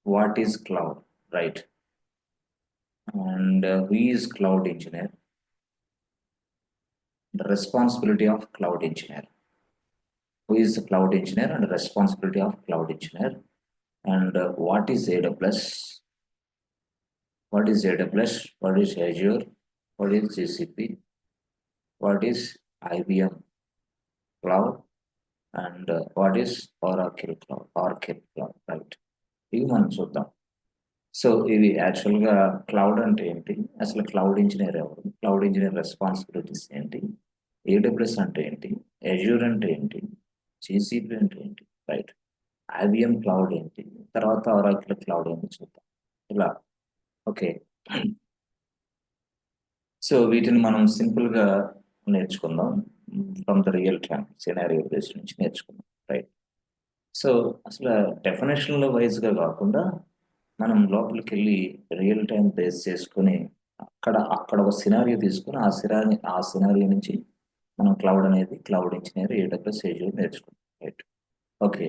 what is cloud, right? And who is cloud engineer? The responsibility of cloud engineer. Who is the cloud engineer and the responsibility of cloud engineer? And what is AWS? What is AWS? What is Azure? What is GCP? What is IBM cloud? And what is Oracle cloud? Oracle cloud, right? ఇవి మనం చూద్దాం. So ఇది యాక్చువల్గా cloud అంటే ఏంటి, అసలు cloud engineer ఎవరు, cloud engineer responsibilities ఏంటి, ఏడబ్ల్యూఎస్ అంటే ఏంటి, అజ్యూర్ అంటే ఏంటి, జీసీపీ అంటే ఏంటి, రైట్? ఐబిఎం క్లౌడ్ ఏంటి, తర్వాత ఒరాకిల్ క్లౌడ్ ఏంటి చూద్దాం ఇలా. ఓకే, సో వీటిని మనం సింపుల్గా నేర్చుకుందాం. From the real time scenario base నుంచి నేర్చుకుందాం, రైట్? సో అసలు డెఫినేషన్లో వైజ్గా కాకుండా మనం లోపలికి వెళ్ళి రియల్ టైం బేస్ చేసుకుని అక్కడ ఒక సినారియో తీసుకుని ఆ సినారియో నుంచి మనం క్లౌడ్ అనేది, క్లౌడ్ ఇంజనీర్, ఏడబ్ల్యూఎస్, అజ్యూర్ నేర్చుకుంటాం, రైట్? ఓకే,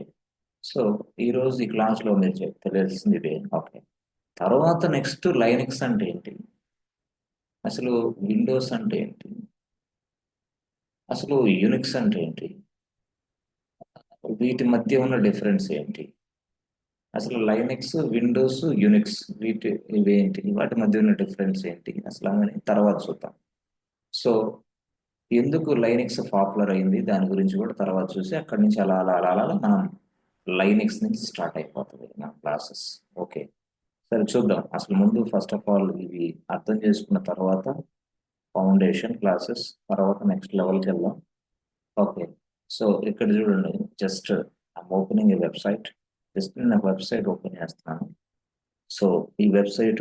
సో ఈరోజు ఈ క్లాస్లో మీరు తెలియాల్సింది ఇదే. ఓకే, తర్వాత నెక్స్ట్ లైనక్స్ అంటే ఏంటి, అసలు విండోస్ అంటే ఏంటి, అసలు యూనిక్స్ అంటే ఏంటి, వీటి మధ్య ఉన్న డిఫరెన్స్ ఏంటి, అసలు లైనక్స్, విండోస్, యూనిక్స్ ఇవేంటి, వాటి మధ్య ఉన్న డిఫరెన్స్ ఏంటి అసలు అని తర్వాత చూద్దాం. సో ఎందుకు లైనక్స్ పాపులర్ అయింది దాని గురించి కూడా తర్వాత చూసి అక్కడి నుంచి అలా అలా అలా అలా మనం లైనక్స్ నుంచి స్టార్ట్ అయిపోతుంది మన క్లాసెస్. ఓకే, సరే చూద్దాం. అసలు ముందు ఫస్ట్ ఆఫ్ ఆల్ ఇవి అర్థం చేసుకున్న తర్వాత ఫౌండేషన్ క్లాసెస్, తర్వాత నెక్స్ట్ లెవెల్కి వెళ్దాం. ఓకే, సో ఇక్కడ చూడండి, just I'm opening A website. Just నేను వెబ్సైట్ ఓపెన్ చేస్తున్నాను. సో ఈ వెబ్సైట్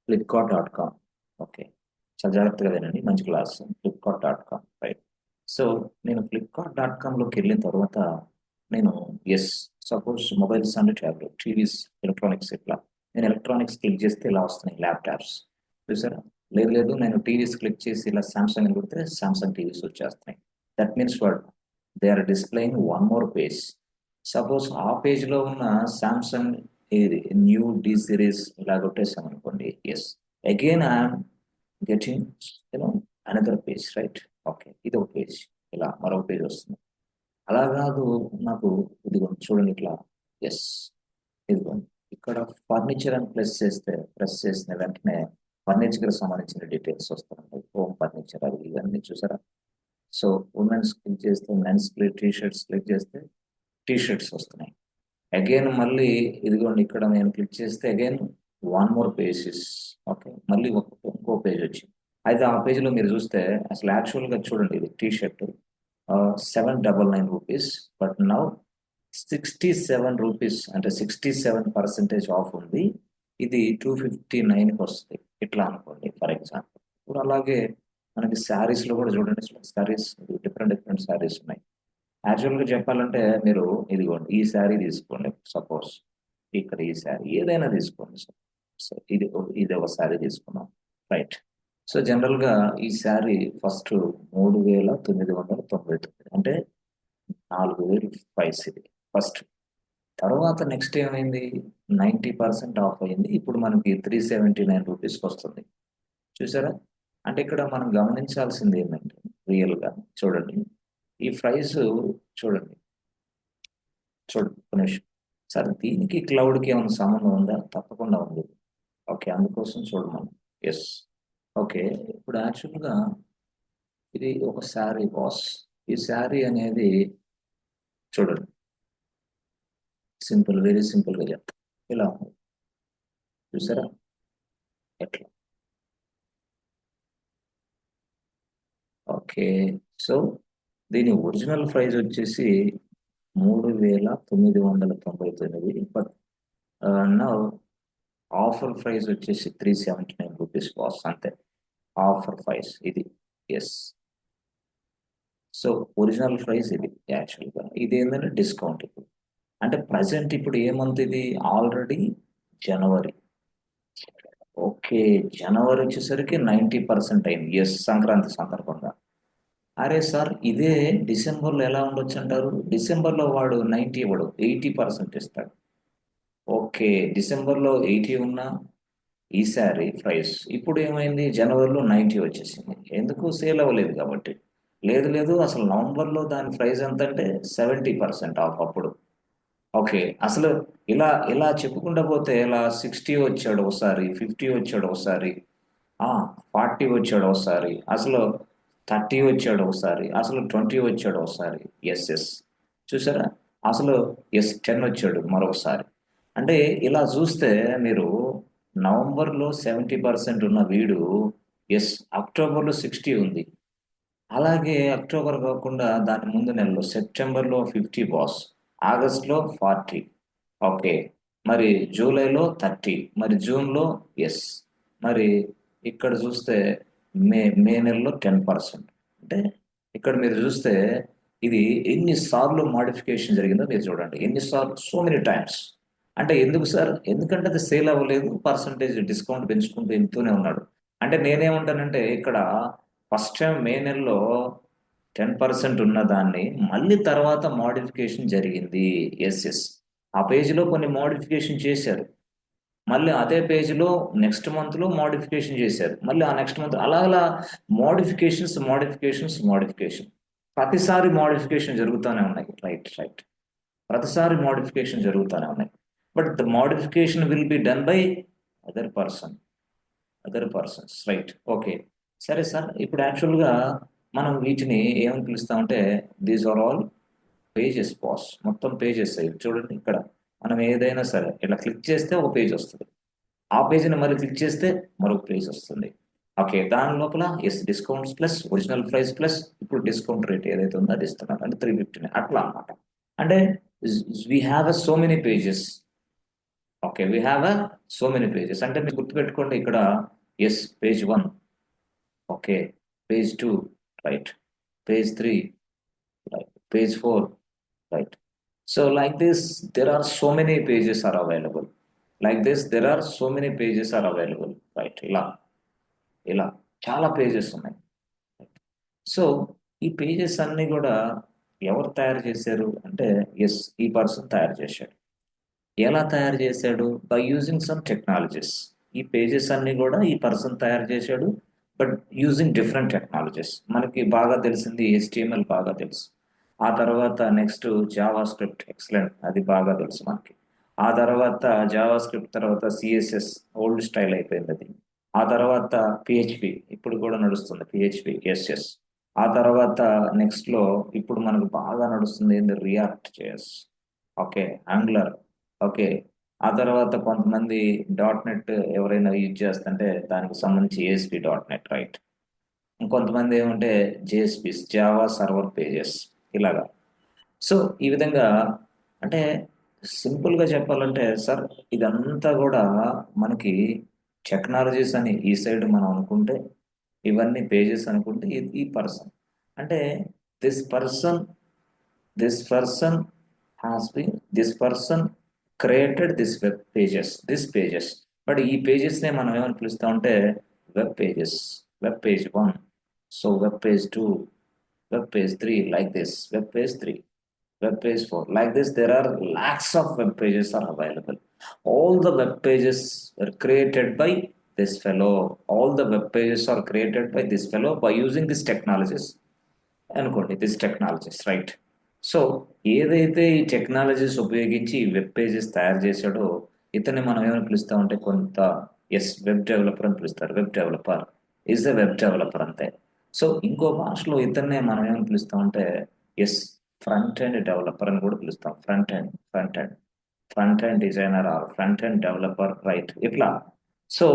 ఫ్లిప్కార్ట్.com. ఓకే, చాలా జాగ్రత్తగా వినండి, మంచి క్లాస్. ఫ్లిప్కార్ట్.com, రైట్? సో నేను ఫ్లిప్కార్ట్.comలోకి వెళ్ళిన తర్వాత నేను suppose mobiles and tablet, TVs, electronics, ఇట్లా నేను ఎలక్ట్రానిక్స్ క్లిక్ చేస్తే ఇలా వస్తున్నాయి ల్యాప్టాప్స్, చూసారా? లేదు నేను టీవీస్ క్లిక్ చేసి ఇలా సామ్సంగ్ అని కొడితే సామ్సంగ్ టీవీస్ వచ్చేస్తున్నాయి. That means what, they are displaying one more page. Suppose ఆ పేజ్లో ఉన్న సామ్సంగ్ ఇది న్యూ డి సిరీస్ ఇలా కొట్టేసాం అనుకోండి, again I'm getting another page, right? Okay, ఇది ఒక పేజ్, ఇలా మరొక పేజ్ వస్తుంది. అలా కాదు, నాకు ఇదిగోండి చూడండి ఇట్లా, ఇదిగోండి ఇక్కడ ఫర్నిచర్ అని ప్రెస్ చేసిన వెంటనే ఫర్నిచర్కి సంబంధించిన డీటెయిల్స్ వస్తాయి, హోమ్ ఫర్నిచర్ అవి ఇవన్నీ, చూసారా? సో ఉమెన్స్ క్లిక్ చేస్తే మెన్స్, టీ షర్ట్స్ క్లిక్ చేస్తే టీ షర్ట్స్ వస్తున్నాయి. అగైన్ మళ్ళీ ఇదిగోండి ఇక్కడ నేను క్లిక్ చేస్తే again one more pages. Okay, మళ్ళీ ఇంకో పేజ్ వచ్చింది. అయితే ఆ పేజ్లో మీరు చూస్తే అసలు యాక్చువల్గా చూడండి, ఇది T shirt 799 rupees, but now 67 rupees, అంటే 67% ఆఫ్ ఉంది. ఇది 259కి వస్తుంది, ఇట్లా అనుకోండి ఫర్ ఎగ్జాంపుల్. ఇప్పుడు అలాగే మనకి శారీస్లో కూడా చూడండి, శారీస్ డిఫరెంట్ శారీస్ ఉన్నాయి. యాక్చువల్గా చెప్పాలంటే మీరు ఇదిగోండి ఈ శారీ తీసుకోండి, సపోజ్ ఇక్కడ ఈ శారీ ఏదైనా తీసుకోండి. సో ఇది ఒక శారీ తీసుకున్నాం, రైట్? సో జనరల్గా ఈ శారీ ఫస్ట్ 3,999, అంటే 4,000 ప్రైస్ ఇది ఫస్ట్. తర్వాత నెక్స్ట్ ఏమైంది, 90% ఆఫ్ అయింది, ఇప్పుడు మనకి 379 రూపీస్కి వస్తుంది, చూసారా? అంటే ఇక్కడ మనం గమనించాల్సింది ఏంటంటే రియల్గా చూడండి, ఈ ప్రైస్ చూడండి నిమిషం సార్, దీనికి క్లౌడ్కి ఏమైనా సంబంధం ఉందా? తప్పకుండా ఉంది. ఓకే, అందుకోసం చూడమని. ఓకే, ఇప్పుడు యాక్చువల్గా ఇది ఒక శారీ బాస్. ఈ శారీ అనేది చూడండి, సింపుల్, వెరీ సింపుల్గా చెప్తా, ఇలా ఉంది, చూసారా ఎట్లా? ఓకే, సో దీని ఒరిజినల్ ప్రైస్ వచ్చేసి 3,999, బట్ నా ఆఫర్ ప్రైస్ వచ్చేసి 379 రూపీస్ బాస్, అంతే. ఆఫర్ ప్రైస్ ఇది, సో ఒరిజినల్ ప్రైస్ ఇది యాక్చువల్గా. ఇది ఏంటంటే డిస్కౌంట్. ఇప్పుడు అంటే ప్రజెంట్ ఇప్పుడు ఏ మంత్ ఇది, ఆల్రెడీ జనవరి. ఓకే, జనవరి వచ్చేసరికి 90% అయింది, సంక్రాంతి సందర్భంగా. అరే సార్ ఇదే డిసెంబర్లో ఎలా ఉండొచ్చు అంటారు? డిసెంబర్లో వాడు 90 ఇవ్వడు, 80% ఇస్తాడు. ఓకే, డిసెంబర్లో 80 ఉన్నా ఈసారి ప్రైస్ ఇప్పుడు ఏమైంది, జనవరిలో 90 వచ్చేసింది. ఎందుకు? సేల్ అవ్వలేదు కాబట్టి. లేదు లేదు, అసలు నవంబర్లో దాని ప్రైస్ ఎంత అంటే 70% ఆఫ్ అప్పుడు. ఓకే, అసలు ఇలా ఇలా చెప్పుకుంటూ పోతే ఇలా 60 వచ్చాడు ఒకసారి, 50 వచ్చాడు ఒకసారి, 40 వచ్చాడు ఒకసారి, అసలు 30 వచ్చాడు ఒకసారి, అసలు 20 వచ్చాడు ఒకసారి. ఎస్ ఎస్, చూసారా? అసలు ఎస్ 10 వచ్చాడు మరొకసారి. అంటే ఇలా చూస్తే మీరు నవంబర్లో 70% ఉన్న వీడు ఎస్ అక్టోబర్లో 60 ఉంది. అలాగే అక్టోబర్ కాకుండా దాని ముందు నెలలో సెప్టెంబర్లో 50 బాస్, ఆగస్ట్లో 40. ఓకే, మరి జూలైలో 30, మరి జూన్లో ఎస్, మరి ఇక్కడ చూస్తే మే నెలలో 10%. అంటే ఇక్కడ మీరు చూస్తే ఇది ఎన్నిసార్లు మాడిఫికేషన్ జరిగిందో మీరు చూడండి, ఎన్నిసార్లు, సో మెనీ టైమ్స్. అంటే ఎందుకు సార్? ఎందుకంటే అది సేల్ అవ్వలేదు, పర్సంటేజ్ డిస్కౌంట్ పెంచుకుంటూ వెళ్తూనే ఉన్నాడు. అంటే నేనేమంటానంటే ఇక్కడ ఫస్ట్ టైం మే నెలలో 10% ఉన్న దాన్ని మళ్ళీ తర్వాత మోడిఫికేషన్ జరిగింది. ఎస్ ఎస్, ఆ పేజీలో కొన్ని మోడిఫికేషన్ చేశారు, మళ్ళీ అదే పేజీలో నెక్స్ట్ మంత్లో మోడిఫికేషన్ చేశారు, మళ్ళీ ఆ నెక్స్ట్ మంత్ అలా అలా మోడిఫికేషన్స్ మోడిఫికేషన్స్ మోడిఫికేషన్, ప్రతిసారి మోడిఫికేషన్ జరుగుతూనే ఉన్నాయి. రైట్ రైట్, ప్రతిసారి మోడిఫికేషన్ జరుగుతూనే ఉన్నాయి. But the modification will be done by other person, other persons. Right, okay. సరే సార్, ఇప్పుడు యాక్చువల్గా మనం వీటిని ఏమని పిలుస్తామంటే these are all pages boss. మొత్తం పేజెస్ చూడండి, ఇక్కడ మనం ఏదైనా సరే ఇలా క్లిక్ చేస్తే ఒక పేజ్ వస్తుంది, ఆ పేజీని మళ్ళీ క్లిక్ చేస్తే మరొక పేజ్ వస్తుంది. ఓకే, దాని లోపల yes discounts plus original price plus ఇప్పుడు డిస్కౌంట్ రేట్ ఏదైతే ఉందో అది ఇస్తున్నారు, అంటే 350 అట్లా అన్నమాట. అంటే we have a so many pages. Okay, we have a so many pages అంటే మీరు గుర్తుపెట్టుకోండి ఇక్కడ yes page 1, okay, page 2, right, page 3, right, page 4, right. So like this, there are so many pages are available. Like this, there are so many pages are available. Right, ఇలా ఇలా చాలా pages ఉన్నాయి. So ఈ pages అన్ని కూడా ఎవరు తయారు చేశారు అంటే ఎస్ ఈ పర్సన్ తయారు చేశాడు. ఎలా తయారు చేశాడు? By using some technologies. ఈ పేజెస్ అన్ని కూడా ఈ పర్సన్ తయారు చేశాడు, బట్ యూజింగ్ డిఫరెంట్ టెక్నాలజీస్. మనకి బాగా తెలిసింది HTML బాగా తెలుసు, ఆ తర్వాత నెక్స్ట్ జావా స్క్రిప్ట్, ఎక్సలెంట్, అది బాగా తెలుసు మనకి. ఆ తర్వాత జావా స్క్రిప్ట్ తర్వాత CSS, ఓల్డ్ స్టైల్ అయిపోయింది అది. ఆ తర్వాత పిహెచ్పి, ఇప్పుడు కూడా నడుస్తుంది పిహెచ్పి, ఎస్. ఆ తర్వాత నెక్స్ట్ లో ఇప్పుడు మనకు బాగా నడుస్తుంది ఏంది, react JS, okay, angular, okay. ఆ తర్వాత కొంతమంది .NET ఎవరైనా యూజ్ చేస్తుంటే దానికి సంబంధించి ASP.NET, రైట్. ఇంకొంతమంది ఏమంటే JSPs, జావా సర్వర్ పేజెస్, ఇలాగా. సో ఈ విధంగా అంటే సింపుల్గా చెప్పాలంటే సార్ ఇదంతా కూడా మనకి టెక్నాలజీస్ అని ఈ సైడ్ మనం అనుకుంటే, ఇవన్నీ పేజెస్ అనుకుంటే ఈ పర్సన్ అంటే this person, this person has been, this person created this web pages, this pages. But ఈ పేజెస్ నే మనం ఏమని పిలుస్తాం అంటే web pages. Web page 1, so web page 2, web page 3, like this, web page 3, web page 4, like this. There are lakhs of web pages are available. All the web pages are created by this fellow. All the web pages are created by this fellow by using these technologies. అనుకోండి this technologies, right. So ఏదైతే ఈ technologies ఉపయోగించి web pages తయారు చేశాడో ఇతన్ని మనం ఏమని పిలుస్తామంటే కొంత ఎస్ వెబ్ డెవలపర్ అని పిలుస్తారు. Web developer is the web developer అంతే. సో ఇంకో భాషలో ఇతన్నే మనం ఏమని పిలుస్తామంటే ఎస్ ఫ్రంట్ ఎండ్ డెవలపర్ అని కూడా పిలుస్తాం. Front end designer or front end developer, right, ఇట్లా. సో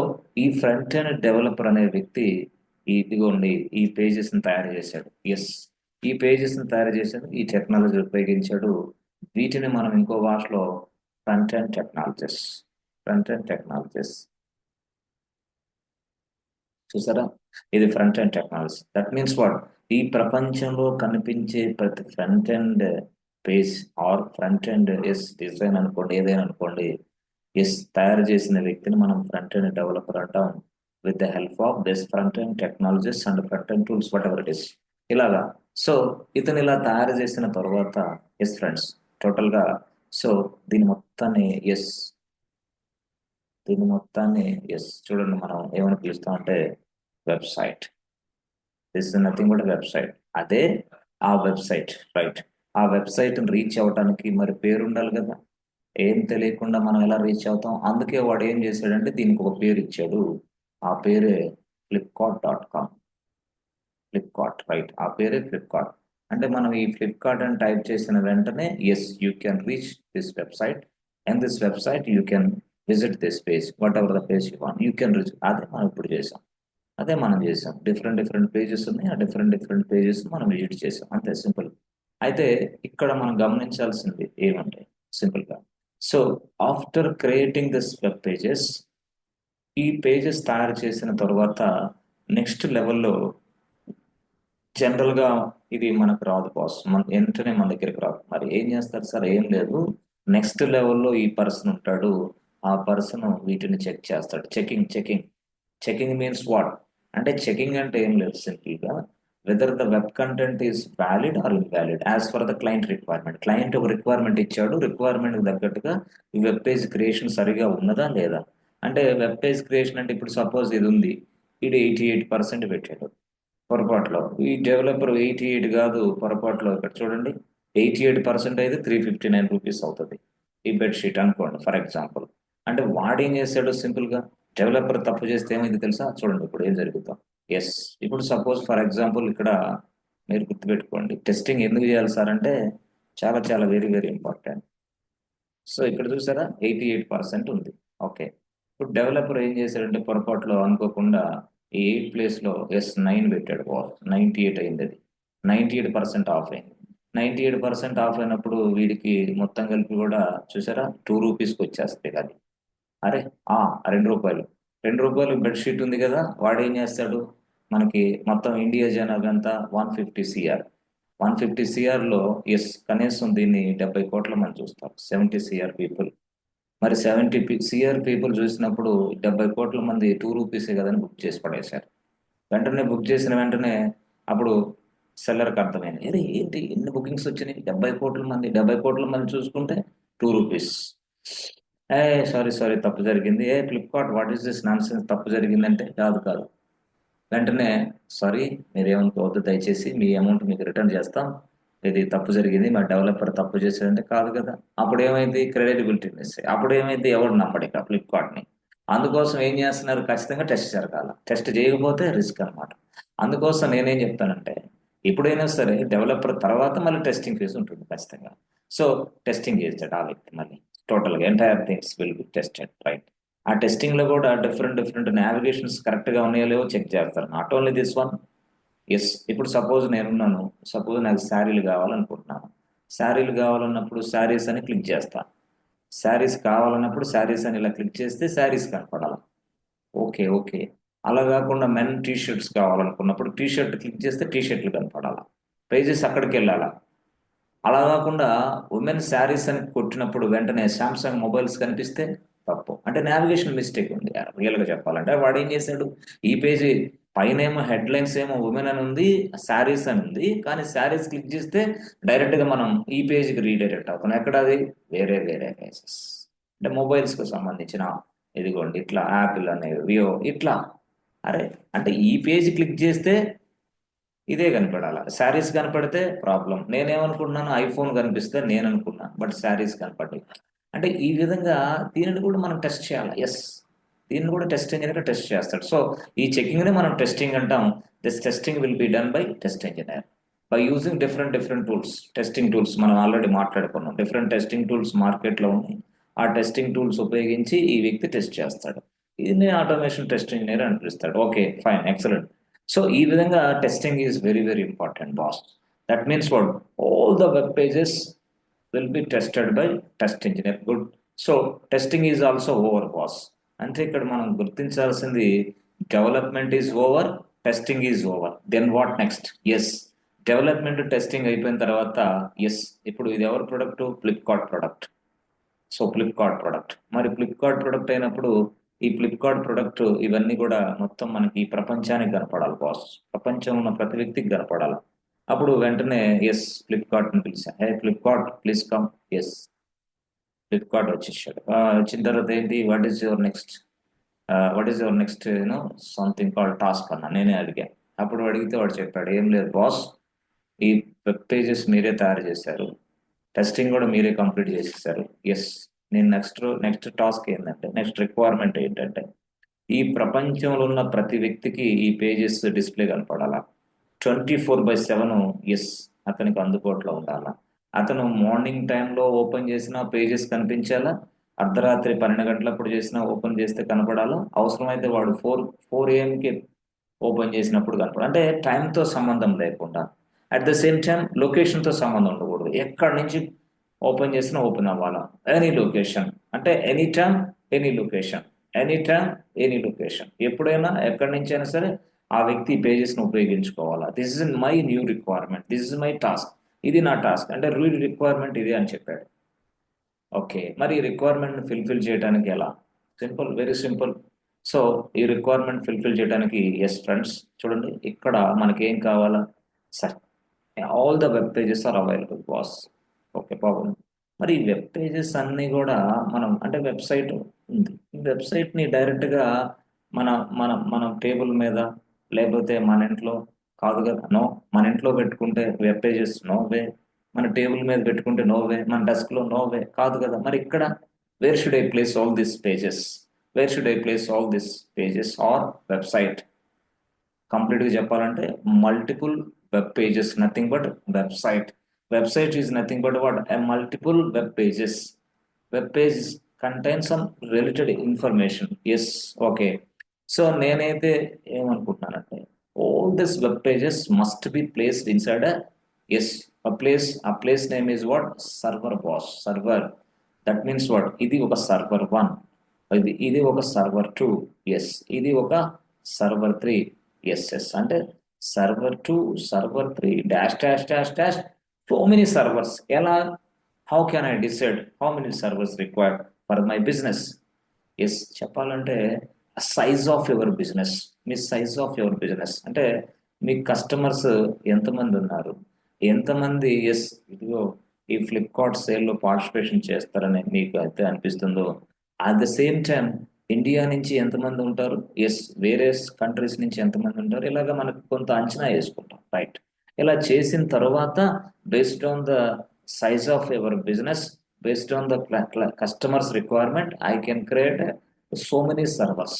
ఈ ఫ్రంట్ ఎండ్ డెవలపర్ అనే వ్యక్తి ఇదిగోండి ఈ పేజెస్ ని తయారు చేశాడు. ఎస్, ఈ పేజెస్ ని తయారు చేశాడు, ఈ టెక్నాలజీ ఉపయోగించాడు. వీటిని మనం ఇంకో భాషలో front end technologies, front end technologies. చూసారా, ఇది front end technology. That means what, ఈ ప్రపంచంలో కనిపించే ప్రతి front end page or front end yes design అనుకోండి, ఏదైనా అనుకోండి, ఎస్ తయారు చేసిన వ్యక్తిని మనం ఫ్రంట్ ఎండ్ డెవలపర్ అంటాం. With the help of this front end technologies and front end tools, whatever it is. ఇలాగా. సో ఇతను ఇలా తయారు చేసిన తర్వాత ఎస్ ఫ్రెండ్స్, టోటల్గా సో దీని మొత్తాన్ని ఎస్ దీని మొత్తాన్ని ఎస్ చూడండి, మనం ఏమని పిలుస్తాం అంటే website. This is nothing but website. అదే ఆ వెబ్సైట్, రైట్. ఆ వెబ్సైట్ రీచ్ అవ్వడానికి మరి పేరు ఉండాలి కదా. ఏం తెలియకుండా మనం ఎలా రీచ్ అవుతాం? అందుకే వాడు ఏం చేశాడంటే దీనికి ఒక పేరు ఇచ్చాడు. ఆ పేరే flipkart.com. Flipkart, right. ఆ పేరే ఫ్లిప్కార్ట్. అంటే మనం ఈ ఫ్లిప్కార్ట్ అని టైప్ చేసిన వెంటనే yes you can reach this website, and this website you can visit this page, whatever the page you want you can reach. అదే మనం ఇప్పుడు చేసాం. అదే మనం చేసాం. డిఫరెంట్ డిఫరెంట్ పేజెస్ ఉన్నాయి. ఆ డిఫరెంట్ డిఫరెంట్ పేజెస్ మనం విజిట్ చేసాం, అంతే సింపుల్. అయితే ఇక్కడ మనం గమనించాల్సింది ఏమంటే సింపుల్ గా, so after creating this web pages, ఈ పేజెస్ తయారు చేసిన తర్వాత నెక్స్ట్ లెవెల్లో జనరల్ గా ఇది మనకు రాదు బాస్, మన వెంటనే మన దగ్గరికి రాదు. మరి ఏం చేస్తారు సార్? ఏం లేదు, నెక్స్ట్ లెవెల్లో ఈ పర్సన్ ఉంటాడు. ఆ పర్సన్ వీటిని చెక్ చేస్తాడు. Checking checking checking means what? అంటే చెకింగ్ అంటే ఏం లేదు, సింపుల్ గా whether the web content is valid or invalid as per the client requirement. Client ఒక రిక్వైర్మెంట్ ఇచ్చాడు, రిక్వైర్మెంట్ తగ్గట్టుగా ఈ వెబ్ పేజ్ క్రియేషన్ సరిగా ఉన్నదా లేదా. అంటే వెబ్ పేజ్ క్రియేషన్ అంటే ఇప్పుడు సపోజ్ ఇది ఉంది, ఇది 88% పెట్టాడు పొరపాటులో. ఈ డెవలపర్ 88 కాదు, పొరపాటులో ఇక్కడ చూడండి 88% అయితే ₹359 అవుతుంది ఈ బెడ్షీట్ అనుకోండి ఫర్ ఎగ్జాంపుల్. అంటే వాడు ఏం చేశాడు? సింపుల్ గా డెవలపర్ తప్పు చేస్తే ఏమైంది తెలుసా? చూడండి ఇప్పుడు ఏం జరుగుతాం. ఎస్, ఇప్పుడు సపోజ్ ఫర్ ఎగ్జాంపుల్ ఇక్కడ మీరు గుర్తుపెట్టుకోండి, టెస్టింగ్ ఎందుకు చేయాలి సార్ అంటే చాలా చాలా వెరీ వెరీ ఇంపార్టెంట్. సో ఇక్కడ చూసారా 88% ఉంది. ఓకే, ఇప్పుడు డెవలపర్ ఏం చేశాడంటే పొరపాటులో అనుకోకుండా ఈ 8 ప్లేస్ లో S9 పెట్టాడు బాస్, 98 అయింది. అది 98% ఆఫ్ అయింది. 98% ఆఫ్ అయినప్పుడు వీడికి మొత్తం కలిపి కూడా చూసారా ₹2కి వచ్చేస్తాయి అది. అరే ఆ ₹2, ₹2 బెడ్షీట్ ఉంది కదా, వాడు ఏం చేస్తాడు? మనకి మొత్తం ఇండియా జనాభా అంతా 150 CR. 150 CR లో ఎస్ కనీసం దీన్ని 70 కోట్ల మంది చూస్తారు, 70 CR పీపుల్. మరి 70 CR పీపుల్ చూసినప్పుడు 70 కోట్ల మంది ₹2 కదని బుక్ చేసి పడేశారు. వెంటనే బుక్ చేసిన వెంటనే అప్పుడు సెల్లర్కి అర్థమైంది, అరే ఏంటి ఎన్ని బుకింగ్స్ వచ్చినాయి, 70 కోట్ల మంది చూసుకుంటే ₹2. ఏ సారీ సారీ తప్పు జరిగింది. ఏ Flipkart what is this nonsense, తప్పు జరిగిందంటే కాదు కాదు. వెంటనే సారీ మీరేమనుకోవద్దు దయచేసి, మీ అమౌంట్ మీకు రిటర్న్ చేస్తాం, ఇది తప్పు జరిగింది, మా డెవలపర్ తప్పు చేశాడంటే కాదు కదా. అప్పుడు ఏమైంది? Credibility miss. అప్పుడు ఏమైంది? ఎవరు నమ్మడు ఇక ఫ్లిప్కార్ట్ని. అందుకోసం ఏం చేస్తున్నారు? ఖచ్చితంగా టెస్ట్ జరగాల, టెస్ట్ చేయకపోతే రిస్క్ అన్నమాట. అందుకోసం నేనేం చెప్తానంటే ఎప్పుడైనా సరే డెవలపర్ తర్వాత మళ్ళీ టెస్టింగ్ ఫేజ్ ఉంటుంది ఖచ్చితంగా. సో టెస్టింగ్ చేస్తాడు ఆ వ్యక్తి, మళ్ళీ టోటల్గా entire things will be tested, right. ఆ టెస్టింగ్ లో కూడా డిఫరెంట్ డిఫరెంట్ నావిగేషన్స్ కరెక్ట్ గా ఉన్నాయో లేవో చెక్ చేస్తారు. Not only this one. Yes, ఇప్పుడు సపోజ్ నేనున్నాను, సపోజ్ నాకు శారీలు కావాలనుకుంటున్నాను. శారీలు కావాలన్నప్పుడు శారీస్ అని క్లిక్ చేస్తా. శారీస్ కావాలన్నప్పుడు శారీస్ అని ఇలా క్లిక్ చేస్తే శారీస్ కనపడాలి. Okay okay. అలా కాకుండా మెన్ టీ షర్ట్స్ కావాలనుకున్నప్పుడు టీ షర్ట్ క్లిక్ చేస్తే టీ షర్ట్లు కనపడాలా, ప్రైజెస్ అక్కడికి వెళ్ళాలా. అలా కాకుండా ఉమెన్ శారీస్ అని కొట్టినప్పుడు వెంటనే సామ్సంగ్ మొబైల్స్ కనిపిస్తే తప్పు. అంటే నావిగేషన్ మిస్టేక్ ఉంది రియల్ గా చెప్పాలంటే. వాడు ఏం చేశాడు? ఈ పేజీ పైన ఏమో హెడ్ లైన్స్ ఏమో ఉమెన్ అని ఉంది, శారీస్ అని ఉంది, కానీ శారీస్ క్లిక్ చేస్తే డైరెక్ట్ గా మనం ఈ పేజీకి రీడైరెక్ట్ అవుతాం. ఎక్కడ అది? వేరే వేరే పేజెస్. అంటే మొబైల్స్ కు సంబంధించిన ఇదిగోండి ఇట్లా యాపిల్ అనే వివో ఇట్లా. అరే అంటే ఈ పేజ్ క్లిక్ చేస్తే ఇదే కనపడాల, శారీస్ కనపడితే ప్రాబ్లం. నేనేమనుకుంటున్నాను, ఐఫోన్ కనిపిస్తే నేను అనుకున్నా, బట్ శారీస్ కనపడ్డాయి. అంటే ఈ విధంగా దీనిని కూడా మనం టెస్ట్ చేయాలి. ఎస్, దీన్ని కూడా టెస్ట్ ఇంజనీర్ టెస్ట్ చేస్తాడు. సో ఈ చెకింగ్ ని మనం టెస్టింగ్ అంటాం. This testing will be done by test engineer by using different different tools. Testing tools మనం ఆల్రెడీ మాట్లాడుకున్నాం, డిఫరెంట్ టెస్టింగ్ టూల్స్ మార్కెట్ లో ఉన్నాయి. ఆ టెస్టింగ్ టూల్స్ ఉపయోగించి ఈ వ్యక్తి టెస్ట్ చేస్తాడు. దీన్ని ఆటోమేషన్ టెస్ట్ ఇంజనీర్ అని పిలుస్తాడు. Okay fine excellent. సో ఈ విధంగా testing is very very important boss. That means what? All the web pages will be tested by test engineer. Good. So testing is also over boss. అంటే ఇక్కడ మనం గుర్తించాల్సింది development is over, testing is over. Then what next? Yes, development testing అయిపోయిన తర్వాత yes, ఇప్పుడు ఇది ఎవరి product? Flipkart product. So Flipkart product, మరి ఫ్లిప్కార్ట్ ప్రొడక్ట్ అయినప్పుడు ఈ ఫ్లిప్కార్ట్ ప్రొడక్ట్ ఇవన్నీ కూడా మొత్తం మనకి ఈ ప్రపంచానికి కనపడాలి బాస్. ప్రపంచంలో ఉన్న ప్రతి వ్యక్తికి కనపడాలి. అప్పుడు వెంటనే ఎస్ ఫ్లిప్కార్ట్ని పిలిచాను, hey Flipkart please come. Yes Flipkart వచ్చేసాడు. వచ్చిన తర్వాత ఏంటి, what is your next something call task అన్న నేనే అడిగా. అప్పుడు అడిగితే వాడు చెప్పాడు, ఏం లేదు బాస్, ఈ వెబ్ పేజెస్ మీరే తయారు చేశారు, టెస్టింగ్ కూడా మీరే కంప్లీట్ చేసేసారు. ఎస్, నేను నెక్స్ట్ టాస్క్ ఏంటంటే, నెక్స్ట్ రిక్వైర్మెంట్ ఏంటంటే, ఈ ప్రపంచంలో ఉన్న ప్రతి వ్యక్తికి ఈ పేజెస్ డిస్ప్లే కనపడాలా 24/7. ఎస్, అతనికి అందుబాటులో ఉండాలా. అతను మార్నింగ్ టైంలో ఓపెన్ చేసిన పేజెస్ కనిపించాలా, అర్ధరాత్రి 12 గంటలప్పుడు చేసినా ఓపెన్ చేస్తే కనపడాలా, అవసరమైతే వాడు 4 AM ఓపెన్ చేసినప్పుడు కనపడాలి. అంటే టైంతో సంబంధం లేకుండా, అట్ ద సేమ్ టైం లొకేషన్తో సంబంధం ఉండకూడదు. ఎక్కడి నుంచి ఓపెన్ చేసినా ఓపెన్ అవ్వాలా, ఎనీ లొకేషన్, అంటే any time any location, any time any location, ఎప్పుడైనా ఎక్కడి నుంచి అయినా సరే ఆ వ్యక్తి పేజెస్ని ఉపయోగించుకోవాలా. This is my new requirement, this is my task, ఇది నా టాస్క్ అంటే రూల్ రిక్వైర్మెంట్ ఇది అని చెప్పాడు. ఓకే, మరి ఈ రిక్వైర్మెంట్ ఫిల్ఫిల్ చేయడానికి ఎలా? Simple, very simple. సో ఈ రిక్వైర్మెంట్ ఫిల్ఫిల్ చేయడానికి, ఎస్ ఫ్రెండ్స్ చూడండి, ఇక్కడ మనకి ఏం కావాలా, sir all the web pages are available boss. Okay problem. మరి ఈ వెబ్ పేజెస్ అన్నీ కూడా మనం, అంటే వెబ్సైట్ ఉంది, ఈ వెబ్సైట్ని డైరెక్ట్గా మన మన టేబుల్ మీద, లేకపోతే మన ఇంట్లో కాదు కదా, నో. మన ఇంట్లో పెట్టుకుంటే వెబ్ పేజెస్ నో వే, మన టేబుల్ మీద పెట్టుకుంటే నో వే, మన డెస్క్లో నో వే, కాదు కదా. మరి ఇక్కడ where should I place all this pages, where should I place all this pages or website? కంప్లీట్గా చెప్పాలంటే multiple web pages, nothing but website. Website is nothing but what, a multiple web pages. Web page contain some related information. Yes, okay. So నేనైతే ఏమనుకుంటున్నానంటే, all this web pages must be placed inside a, yes, a place name is what, server boss, server. That means what, ఇది ఒక server 1, ఇది ఒక server 2, yes, ఇది ఒక server 3, yes అంటే server 2, server 3, dash dash dash dash, so many servers. ఎలా, how can I decide how many servers required for my business? Yes చెప్పాలంటే, size of your business, మీ సైజ్ ఆఫ్ యువర్ బిజినెస్ అంటే మీ customers ఎంతమంది ఉన్నారు, ఎంతమంది yes ఇదిగో ఈ ఫ్లిప్కార్ట్ సేల్లో పార్టిసిపేషన్ చేస్తారని మీకు అయితే అనిపిస్తుందో, at the same time India నుంచి ఎంతమంది ఉంటారు, ఎస్ వేరే కంట్రీస్ నుంచి ఎంతమంది ఉంటారు, ఇలాగ మనకు కొంత అంచనా వేసుకుంటాం, రైట్? ఇలా చేసిన తర్వాత based on the size of your business, based on the customer's requirement, I can create so many servers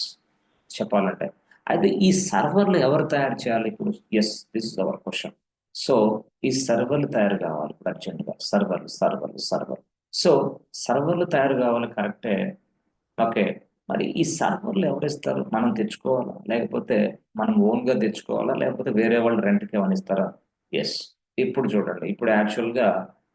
చెప్పాలంటే. అయితే ఈ సర్వర్లు ఎవరు తయారు చేయాలి ఇప్పుడు? Yes, this is our question. So ఈ సర్వర్లు తయారు కావాలి ఇప్పుడు అర్జెంట్గా, సర్వర్లు. సో సర్వర్లు తయారు కావాలి, కరెక్టే. ఓకే, మరి ఈ సర్వర్లు ఎవరు ఇస్తారు? మనం తెచ్చుకోవాలా, లేకపోతే మనం ఓన్గా తెచ్చుకోవాలా, లేకపోతే వేరే వాళ్ళు రెంట్కి ఏమైనా ఇస్తారా? ఎస్, ఇప్పుడు చూడండి, ఇప్పుడు యాక్చువల్గా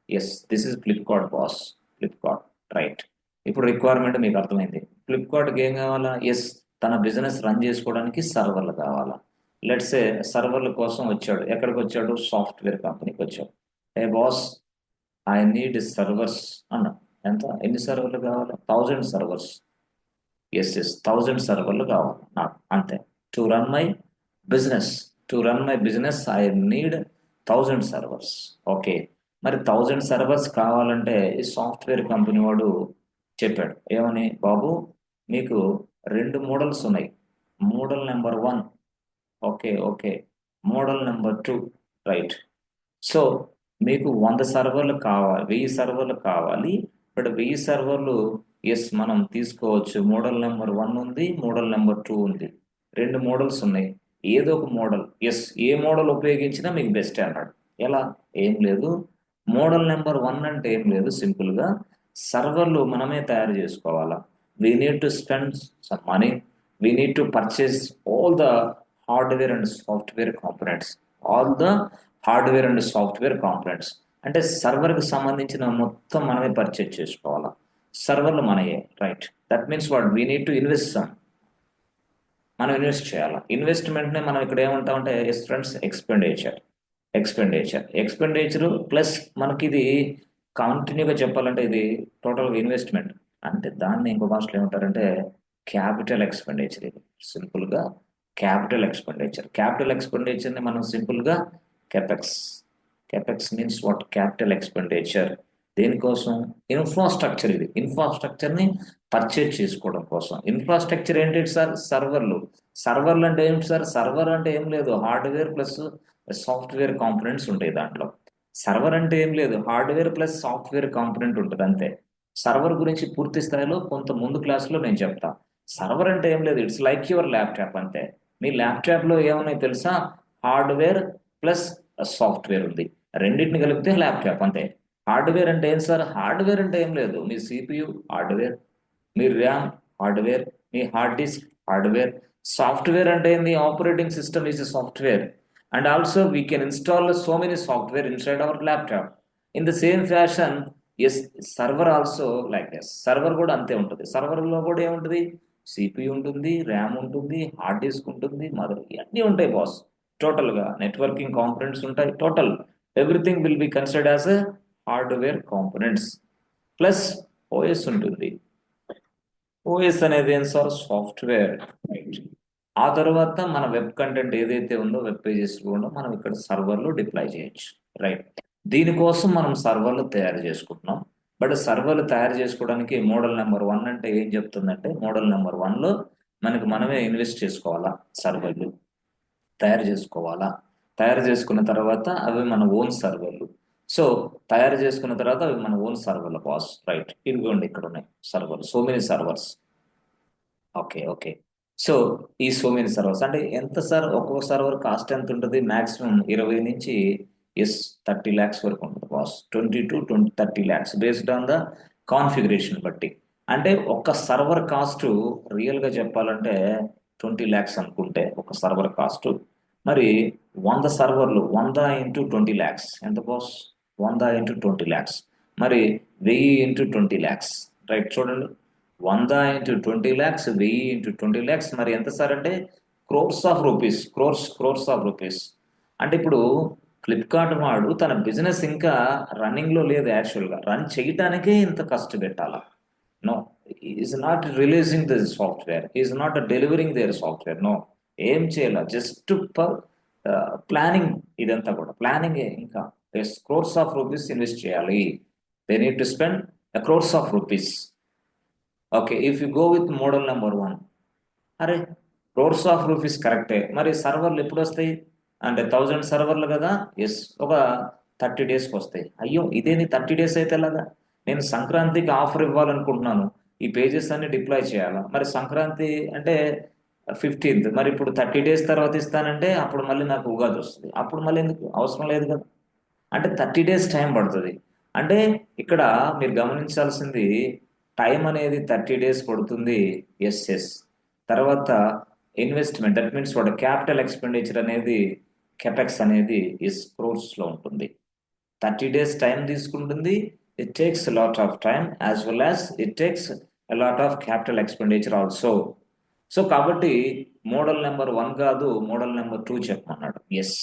yes, this is Flipkart boss, Flipkart, right? ఇప్పుడు రిక్వైర్మెంట్ మీకు అర్థమైంది. ఫ్లిప్కార్ట్కి ఏం కావాలా? ఎస్, తన బిజినెస్ రన్ చేసుకోవడానికి సర్వర్లు కావాలా. లెట్స్ ఏ సర్వర్ల కోసం వచ్చాడు, ఎక్కడికి వచ్చాడు? సాఫ్ట్వేర్ కంపెనీకి వచ్చాడు. ఏ బాస్, ఐ నీడ్ సర్వర్స్ అన్నా. ఎంత, ఎన్ని సర్వర్లు కావాలి? 1000 సర్వర్స్. ఎస్ 1000 సర్వర్లు కావాలి నాకు, అంతే. To run my business, I need 1000 servers. Okay, మరి 1000 సర్వర్స్ కావాలంటే ఈ సాఫ్ట్వేర్ కంపెనీ వాడు చెప్పాడు ఏమని, బాబు మీకు 2 మోడల్స్ ఉన్నాయి, model number 1, okay, model number 2, right? So మీకు 100 సర్వర్లు కావాలి, 1000 సర్వర్లు కావాలి. బట్ 1000 సర్వర్లు ఎస్ మనం తీసుకోవచ్చు. మోడల్ నెంబర్ 1 ఉంది, మోడల్ నెంబర్ 2 ఉంది, 2 మోడల్స్ ఉన్నాయి. ఏదో ఒక మోడల్, ఎస్ ఏ మోడల్ ఉపయోగించినా మీకు బెస్ట్ అన్నాడు. ఎలా? ఏం లేదు, మోడల్ నెంబర్ 1 అంటే ఏం లేదు, సింపుల్గా సర్వర్లు మనమే తయారు చేసుకోవాలా. We need to spend some money, we need to purchase all the hardware and software components, all the hardware and software components. అంటే సర్వర్కి సంబంధించిన మొత్తం మనమే పర్చేజ్ చేసుకోవాలా, సర్వర్లు మనయే, right? That means what, we need to invest some, మనం invest చేయాలి. ఇన్వెస్ట్మెంట్నే మనం ఇక్కడ ఏమంటామంటే ఎస్ ఫ్రెండ్స్, ఎక్స్పెండిచర్ ప్లస్ మనకి ఇది కంటిన్యూగా చెప్పాలంటే ఇది టోటల్గా ఇన్వెస్ట్మెంట్. అంటే దాన్ని ఇంకో భాషలో ఏమంటారంటే క్యాపిటల్ ఎక్స్పెండిచర్. ఇది సింపుల్గా క్యాపిటల్ ఎక్స్పెండిచర్ని మనం సింపుల్గా capex capex means what? Capital expenditure. దేనికోసం? ఇన్ఫ్రాస్ట్రక్చర్. ఇది ఇన్ఫ్రాస్ట్రక్చర్ ని పర్చేజ్ చేసుకోవడం కోసం. ఇన్ఫ్రాస్ట్రక్చర్ ఏంటి సార్? సర్వర్లు. సర్వర్లు అంటే ఏం సార్? సర్వర్ అంటే ఏం లేదు, హార్డ్వేర్ ప్లస్ సాఫ్ట్వేర్ కాంపోనెంట్స్ ఉంటాయి దాంట్లో. సర్వర్ అంటే ఏం లేదు, హార్డ్వేర్ ప్లస్ సాఫ్ట్వేర్ కాంపోనెంట్ ఉంటుంది అంతే. సర్వర్ గురించి పూర్తి స్థాయిలో కొంత ముందు క్లాసులో నేను చెప్తా. సర్వర్ అంటే ఏం లేదు, ఇట్స్ లైక్ యువర్ ల్యాప్టాప్ అంతే. మీ ల్యాప్టాప్ లో ఏమున్నాయి తెలుసా? హార్డ్వేర్ ప్లస్ సాఫ్ట్వేర్ ఉంది, రెండింటిని కలిపితే ల్యాప్టాప్ అంతే. హార్డ్వేర్ అంటే ఏం సార్? హార్డ్వేర్ అంటే ఏం లేదు, మీ సిపియు హార్డ్వేర్, మీ ర్యామ్ హార్డ్వేర్, మీ హార్డ్ డిస్క్ హార్డ్వేర్. సాఫ్ట్వేర్ అంటే ఏంది? Operating system is a software. And also we can install so many software inside our laptop. In the same fashion, yes, server also like this. Server కూడా అంతే ఉంటుంది. Server లో కూడా ఏముంటుంది? CPU ఉంటుంది, RAM ఉంటుంది, హార్డ్ డిస్క్ ఉంటుంది, mother, ఇవన్నీ ఉంటాయి బాస్. టోటల్ గా నెట్వర్కింగ్ కాంపోనెంట్స్ ఉంటాయి. Total everything will be considered as hardware components. Plus OS ఉంటుంది. ఓఎస్ అనేది ఏం సార్? సాఫ్ట్వేర్. ఆ తర్వాత మన వెబ్ కంటెంట్ ఏదైతే ఉందో, వెబ్ పేజెస్ కూడా మనం ఇక్కడ సర్వర్లో డిప్లాయ్ చేయొచ్చు. రైట్. దీనికోసం మనం సర్వర్లు తయారు చేసుకుంటున్నాం. బట్ సర్వర్లు తయారు చేసుకోవడానికి మోడల్ నెంబర్ 1 అంటే ఏం చెప్తుందంటే, మోడల్ నెంబర్ 1లో మనకి మనమే ఇన్వెస్ట్ చేసుకోవాలా, సర్వర్లు తయారు చేసుకోవాలా. తయారు చేసుకున్న తర్వాత అవి మన ఓన్ సర్వర్లు. సో తయారు చేసుకున్న తర్వాత అవి మన ఓన్ సర్వర్ల బాస్. రైట్, ఇదిగోండి ఇక్కడ ఉన్నాయి సర్వర్లు, so many servers. Okay okay. So ఈ సో మెనీ సర్వర్స్ అంటే ఎంత సార్? ఒక్కొక్క సర్వర్ కాస్ట్ ఎంత ఉంటుంది? మాక్సిమం 20 నుంచి 30 lakhs వరకు ఉంటుంది boss. 20 to 30 lakhs based on the configuration బట్టి. అంటే ఒక్క సర్వర్ కాస్ట్ రియల్ గా చెప్పాలంటే 20 lakhs అనుకుంటే ఒక సర్వర్ కాస్ట్. మరి 100 సర్వర్లు, 100 into 20 lakhs ఎంత బాస్? 100 into 20 lakhs. మరి 1000 into 20 lakhs. రైట్, చూడండి, 100 into 20 lakhs, 1000 into 20 lakhs, మరి ఎంత సార్ అంటే crores of rupees. Crores of rupees. అంటే ఇప్పుడు ఫ్లిప్కార్ట్ వాడు తన బిజినెస్ ఇంకా రన్నింగ్ లో లేదు, యాక్చువల్ గా రన్ చేయటానికే ఇంత ఖర్చు పెట్టాలా? No, is not releasing the software, is not delivering their software. No, ఏం చేయాల? Just for planning. ఇదంతా కూడా ప్లానింగ్. ఇంకా క్రోర్స్ ఆఫ్ రూపీస్ ఇన్వెస్ట్ చేయాలి. They need to spend crores of rupees. Okay, if you go with model number 1, అరే crores of rupees కరెక్టే, మరి సర్వర్లు ఎప్పుడు వస్తాయి అంటే 1000 సర్వర్లు కదా. ఎస్, ఒక 30 daysకి వస్తాయి. అయ్యో ఇదేని 30 days అయితే ఎలాగా? నేను సంక్రాంతికి ఆఫర్ ఇవ్వాలనుకుంటున్నాను, ఈ పేజెస్ అన్ని డిప్లాయ్ చేయాలా? మరి సంక్రాంతి అంటే 15th, మరి ఇప్పుడు 30 days తర్వాత ఇస్తానంటే అప్పుడు మళ్ళీ నాకు ఉగాది వస్తుంది, అప్పుడు మళ్ళీ ఎందుకు? అవసరం లేదు కదా. అంటే 30 days టైం పడుతుంది. అంటే ఇక్కడ మీరు గమనించాల్సింది, టైం అనేది 30 days పడుతుంది. ఎస్. తర్వాత ఇన్వెస్ట్మెంట్, దట్ మీన్స్ వాడు క్యాపిటల్ ఎక్స్పెండిచర్ అనేది, కెపెక్స్ అనేది క్రోర్స్ లో ఉంటుంది. 30 days టైం తీసుకుంటుంది. It takes lot of time as well as it takes lot of capital expenditure also. So కాబట్టి మోడల్ నెంబర్ 1 కాదు, మోడల్ నెంబర్ 2 చెప్పమన్నాడు. ఎస్,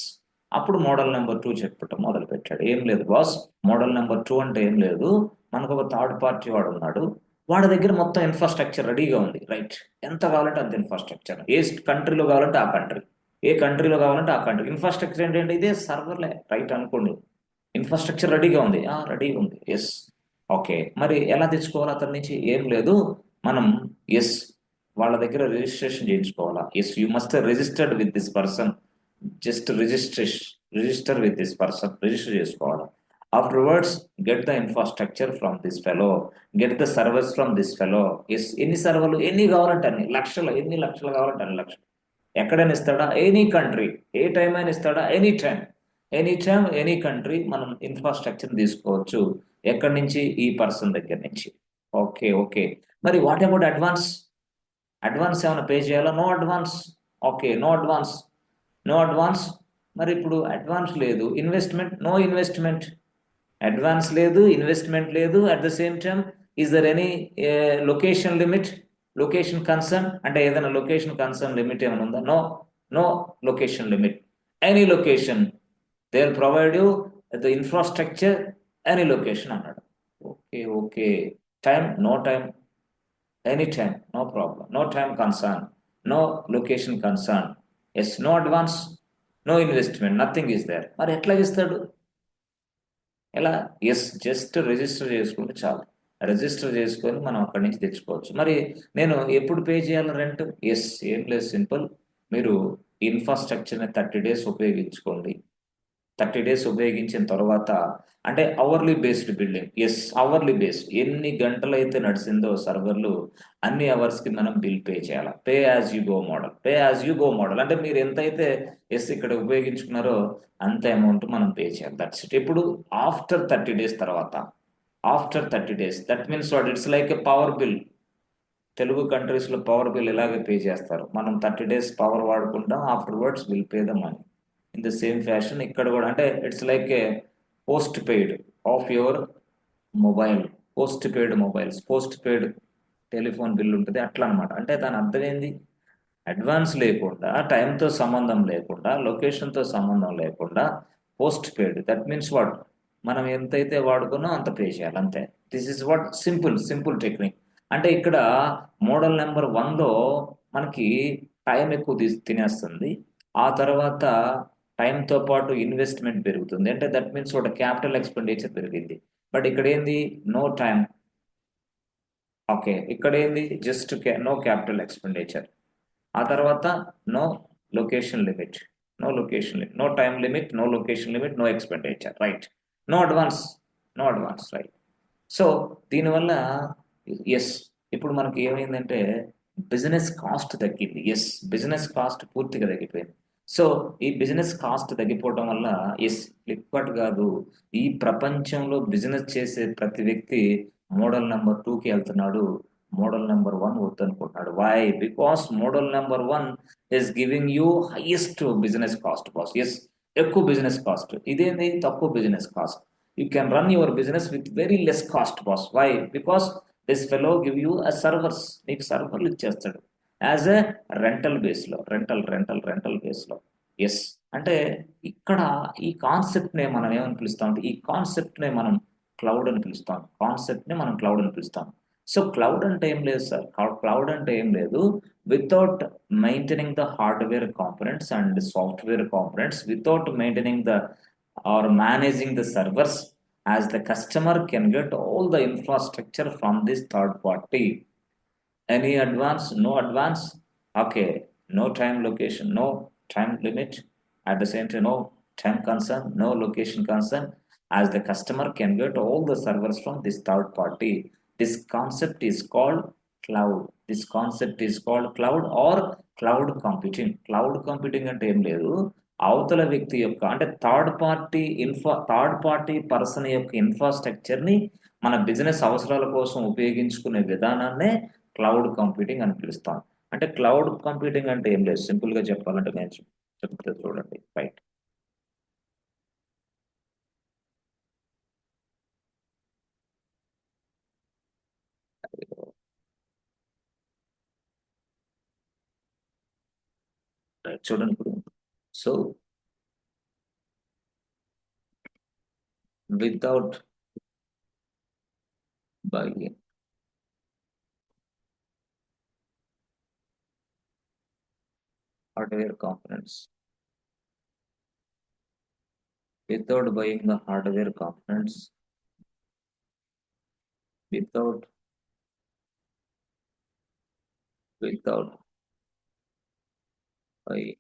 అప్పుడు మోడల్ నెంబర్ 2 చెప్పటం మొదలు పెట్టాడు. ఏం లేదు బాస్, మోడల్ నెంబర్ 2 అంటే ఏం లేదు, మనకు ఒక థర్డ్ పార్టీ వాడు ఉన్నాడు, వాడి దగ్గర మొత్తం ఇన్ఫ్రాస్ట్రక్చర్ రెడీగా ఉంది. రైట్, ఎంత కావాలంటే అంత ఇన్ఫ్రాస్ట్రక్చర్, ఏ కంట్రీలో కావాలంటే ఆ కంట్రీ, ఏ కంట్రీలో కావాలంటే ఆ కంట్రీ. ఇన్ఫ్రాస్ట్రక్చర్ ఏంటంటే ఇదే సర్వర్లే. రైట్ అనుకోండి, ఇన్ఫ్రాస్ట్రక్చర్ రెడీగా ఉంది. రెడీగా ఉంది. ఎస్. ఓకే, మరి ఎలా తెచ్చుకోవాలి అతని నుంచి? ఏం లేదు, మనం ఎస్ వాళ్ళ దగ్గర రిజిస్ట్రేషన్ చేయించుకోవాలా. Yes, you must registered with this person. Just register with this person, register చేసుకోవాలా. Afterwards get the infrastructure from this fellow, get the servers from this fellow. Yes, ఎన్ని సర్వర్లు, ఎన్ని కావాలంటే అన్ని లక్షలు, ఎన్ని లక్షలు కావాలంటే అన్ని లక్షలు. ఎక్కడైనా ఇస్తాడా? ఎనీ కంట్రీ, ఏ టైం అయినా ఇస్తాడా? ఎనీ టైం, ఎనీ కంట్రీ మనం ఇన్ఫ్రాస్ట్రక్చర్ తీసుకోవచ్చు. ఎక్కడి నుంచి? ఈ పర్సన్ దగ్గర నుంచి. Okay okay. మరి వాట్ అబౌట్ అడ్వాన్స్? అడ్వాన్స్ ఏమైనా పే చేయాలా? No advance. Okay, no advance, no advance. మరి ఇప్పుడు అడ్వాన్స్ లేదు, ఇన్వెస్ట్మెంట్, నో ఇన్వెస్ట్మెంట్. అడ్వాన్స్ లేదు, ఇన్వెస్ట్మెంట్ లేదు. At the same time is there any location limit, location concern అంటే ఏదైనా లొకేషన్ కన్సర్న్ లిమిట్ ఏమైనా ఉందా? No, no location limit. Any location they will provide you the infrastructure, any location అన్నాడు. Okay okay. Time, no time, any time, no problem, no time concern, no location concern. Yes, no advance, no investment, nothing is there. మరి ఎట్లా ఇస్తాడు? ఎలా? Yes, just register చేసుకుంటే చాలు. Register చేసుకొని మనం అక్కడి నుంచి తెచ్చుకోవచ్చు. మరి నేను ఎప్పుడు పే చేయాలి రెంట్? ఎస్, ఏం లేదు, సింపుల్. మీరు ఇన్ఫ్రాస్ట్రక్చర్ని 30 days ఉపయోగించుకోండి. 30 days ఉపయోగించిన తర్వాత, అంటే hourly based billing. Yes, hourly based. ఎన్ని గంటలు అయితే నడిచిందో సర్వర్లు, అన్ని అవర్స్కి మనం బిల్ పే చేయాలి. Pay as you go model. Pay as you go model అంటే మీరు ఎంతైతే ఎస్ ఇక్కడ ఉపయోగించుకున్నారో అంత అమౌంట్ మనం పే చేయాలి. That's it. ఇప్పుడు ఆఫ్టర్ 30 days తర్వాత, after 30 days, that means what, it's like a power bill. Telugu కంట్రీస్లో పవర్ బిల్ ఇలాగే పే చేస్తారు. మనం 30 days పవర్ వాడుకుంటాం, after words will pay the money. In the same fashion ఇక్కడ కూడా, అంటే it's like A post paid of your mobile. Post paid mobiles, post paid telephone bill ఉంటుంది అట్లా అనమాట. అంటే దాని అర్థం ఏంది? అడ్వాన్స్ లేకుండా, టైంతో సంబంధం లేకుండా, లొకేషన్తో సంబంధం లేకుండా post paid. That means what, మనం ఎంతైతే వాడుకున్నా అంత పే చేయాలి, అంతే. This is what simple simple technique. అంటే ఇక్కడ మోడల్ నెంబర్ 1లో మనకి టైం ఎక్కువ తినేస్తుంది. ఆ తర్వాత టైంతో పాటు ఇన్వెస్ట్మెంట్ పెరుగుతుంది. అంటే దట్ మీన్స్ ఒక క్యాపిటల్ ఎక్స్పెండిచర్ పెరిగింది. బట్ ఇక్కడ ఏంది? No time. ఓకే, ఇక్కడ ఏంది? Just no capital expenditure. ఆ తర్వాత no location limit. No location limit, no time limit, no location limit, no expenditure, right. No advance. No advance, right. So దీనివల్ల yes, ఇప్పుడు మనకి ఏమైందంటే బిజినెస్ కాస్ట్ తగ్గింది. Yes, business cost పూర్తిగా తగ్గిపోయింది. So ఈ బిజినెస్ కాస్ట్ తగ్గిపోవడం వల్ల ఎస్, ఫ్లిప్కార్ట్ కాదు, ఈ ప్రపంచంలో బిజినెస్ చేసే ప్రతి వ్యక్తి మోడల్ నెంబర్ 2కి వెళ్తున్నాడు. మోడల్ నెంబర్ 1 వద్దనుకుంటున్నాడు. Why? Because model number 1 is giving you highest business cost boss. Yes, ఎక్కువ బిజినెస్ కాస్ట్. ఇదేంది? తక్కువ business cost. You can run your business with very less cost, boss. Why? Because this fellow give you a servers. మీకు సర్వర్లు ఇచ్చేస్తాడు as a rental బేస్లో, rental బేస్లో. Yes, అంటే ఇక్కడ ఈ కాన్సెప్ట్నే మనం ఏమని పిలుస్తాం అంటే, ఈ కాన్సెప్ట్నే మనం క్లౌడ్ అని పిలుస్తాం. కాన్సెప్ట్నే మనం క్లౌడ్ అని పిలుస్తాం. సో క్లౌడ్ అంటే ఏం లేదు సార్. క్లౌడ్ అంటే ఏం లేదు, without maintaining the hardware components and software components, without maintaining the or managing the servers, as the customer can get all the infrastructure from this third party. Any advance? No advance. Okay, no time location, no time limit. At the same time, no time concern, no location concern, as the customer can get all the servers from this third party. This concept is called cloud. This concept is called cloud or cloud computing. Cloud computing అంటే ఏం లేదు, అవతల వ్యక్తి యొక్క, అంటే third party person యొక్క infrastructure ని మన బిజినెస్ అవసరాల కోసం ఉపయోగించుకునే విధానాన్నే క్లౌడ్ కంప్యూటింగ్ అని పిలుస్తాం. అంటే క్లౌడ్ కంప్యూటింగ్ అంటే ఏం లేదు, సింపుల్ గా చెప్పాలంటే నేను చెప్తే చూడండి, రైట్. చూడండి ఇప్పుడు. So without buying hardware components, without buying the hardware components, without without buying,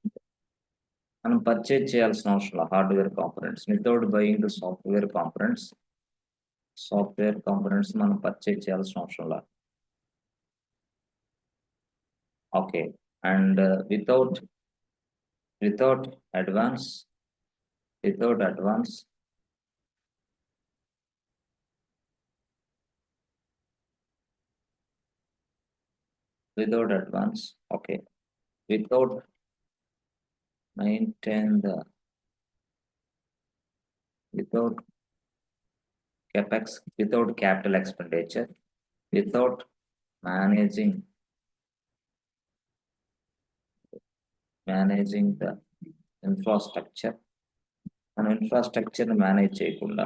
మనం పర్చేజ్ చేయాల్సిన అవసరం hardware components. Without buying the software components మనం పర్చేజ్ చేయాల్సిన అవసరం. Okay, and without advance, without advance, okay, without maintain the, without capex, without capital expenditure, without managing the infrastructure, మనం infrastructure manage చేయకుండా,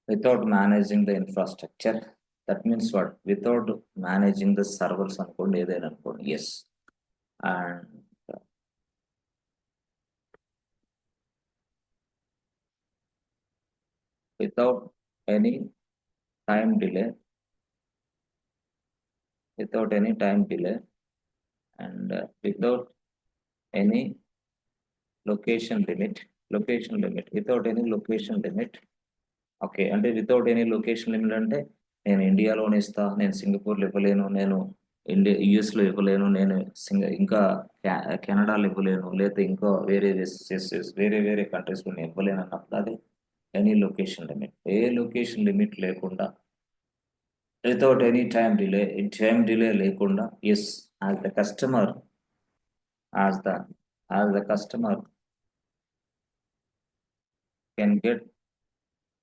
without managing the infrastructure, that means what without managing the servers అనుకోండి, ఏదైనా అనుకోండి. Yes. And without any time delay, without any time delay, and without any location limit, without any location limit. Okay, అంటే without any location limit అంటే నేను ఇండియాలోనే ఇస్తా, నేను సింగపూర్లో ఇవ్వలేను, నేను యుఎస్లో ఇవ్వలేను, నేను ఇంకా కెనడాలో ఇవ్వలేను, లేదా ఇంకా వేరే వేరే కంట్రీస్లో నేను ఇవ్వలేను అన్నప్పుడు అది ఎనీ లొకేషన్ లిమిట్. ఏ లొకేషన్ లిమిట్ లేకుండా, వితౌట్ ఎనీ టైం డిలే లేకుండా, yes, as the customer as the customer can get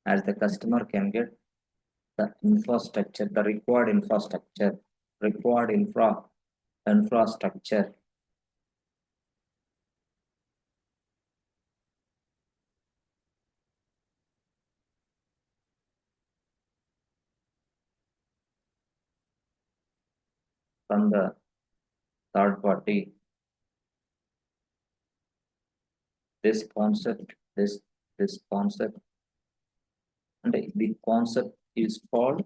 as the customer can get the infrastructure, the required infrastructure from the third party. This concept and the concept is called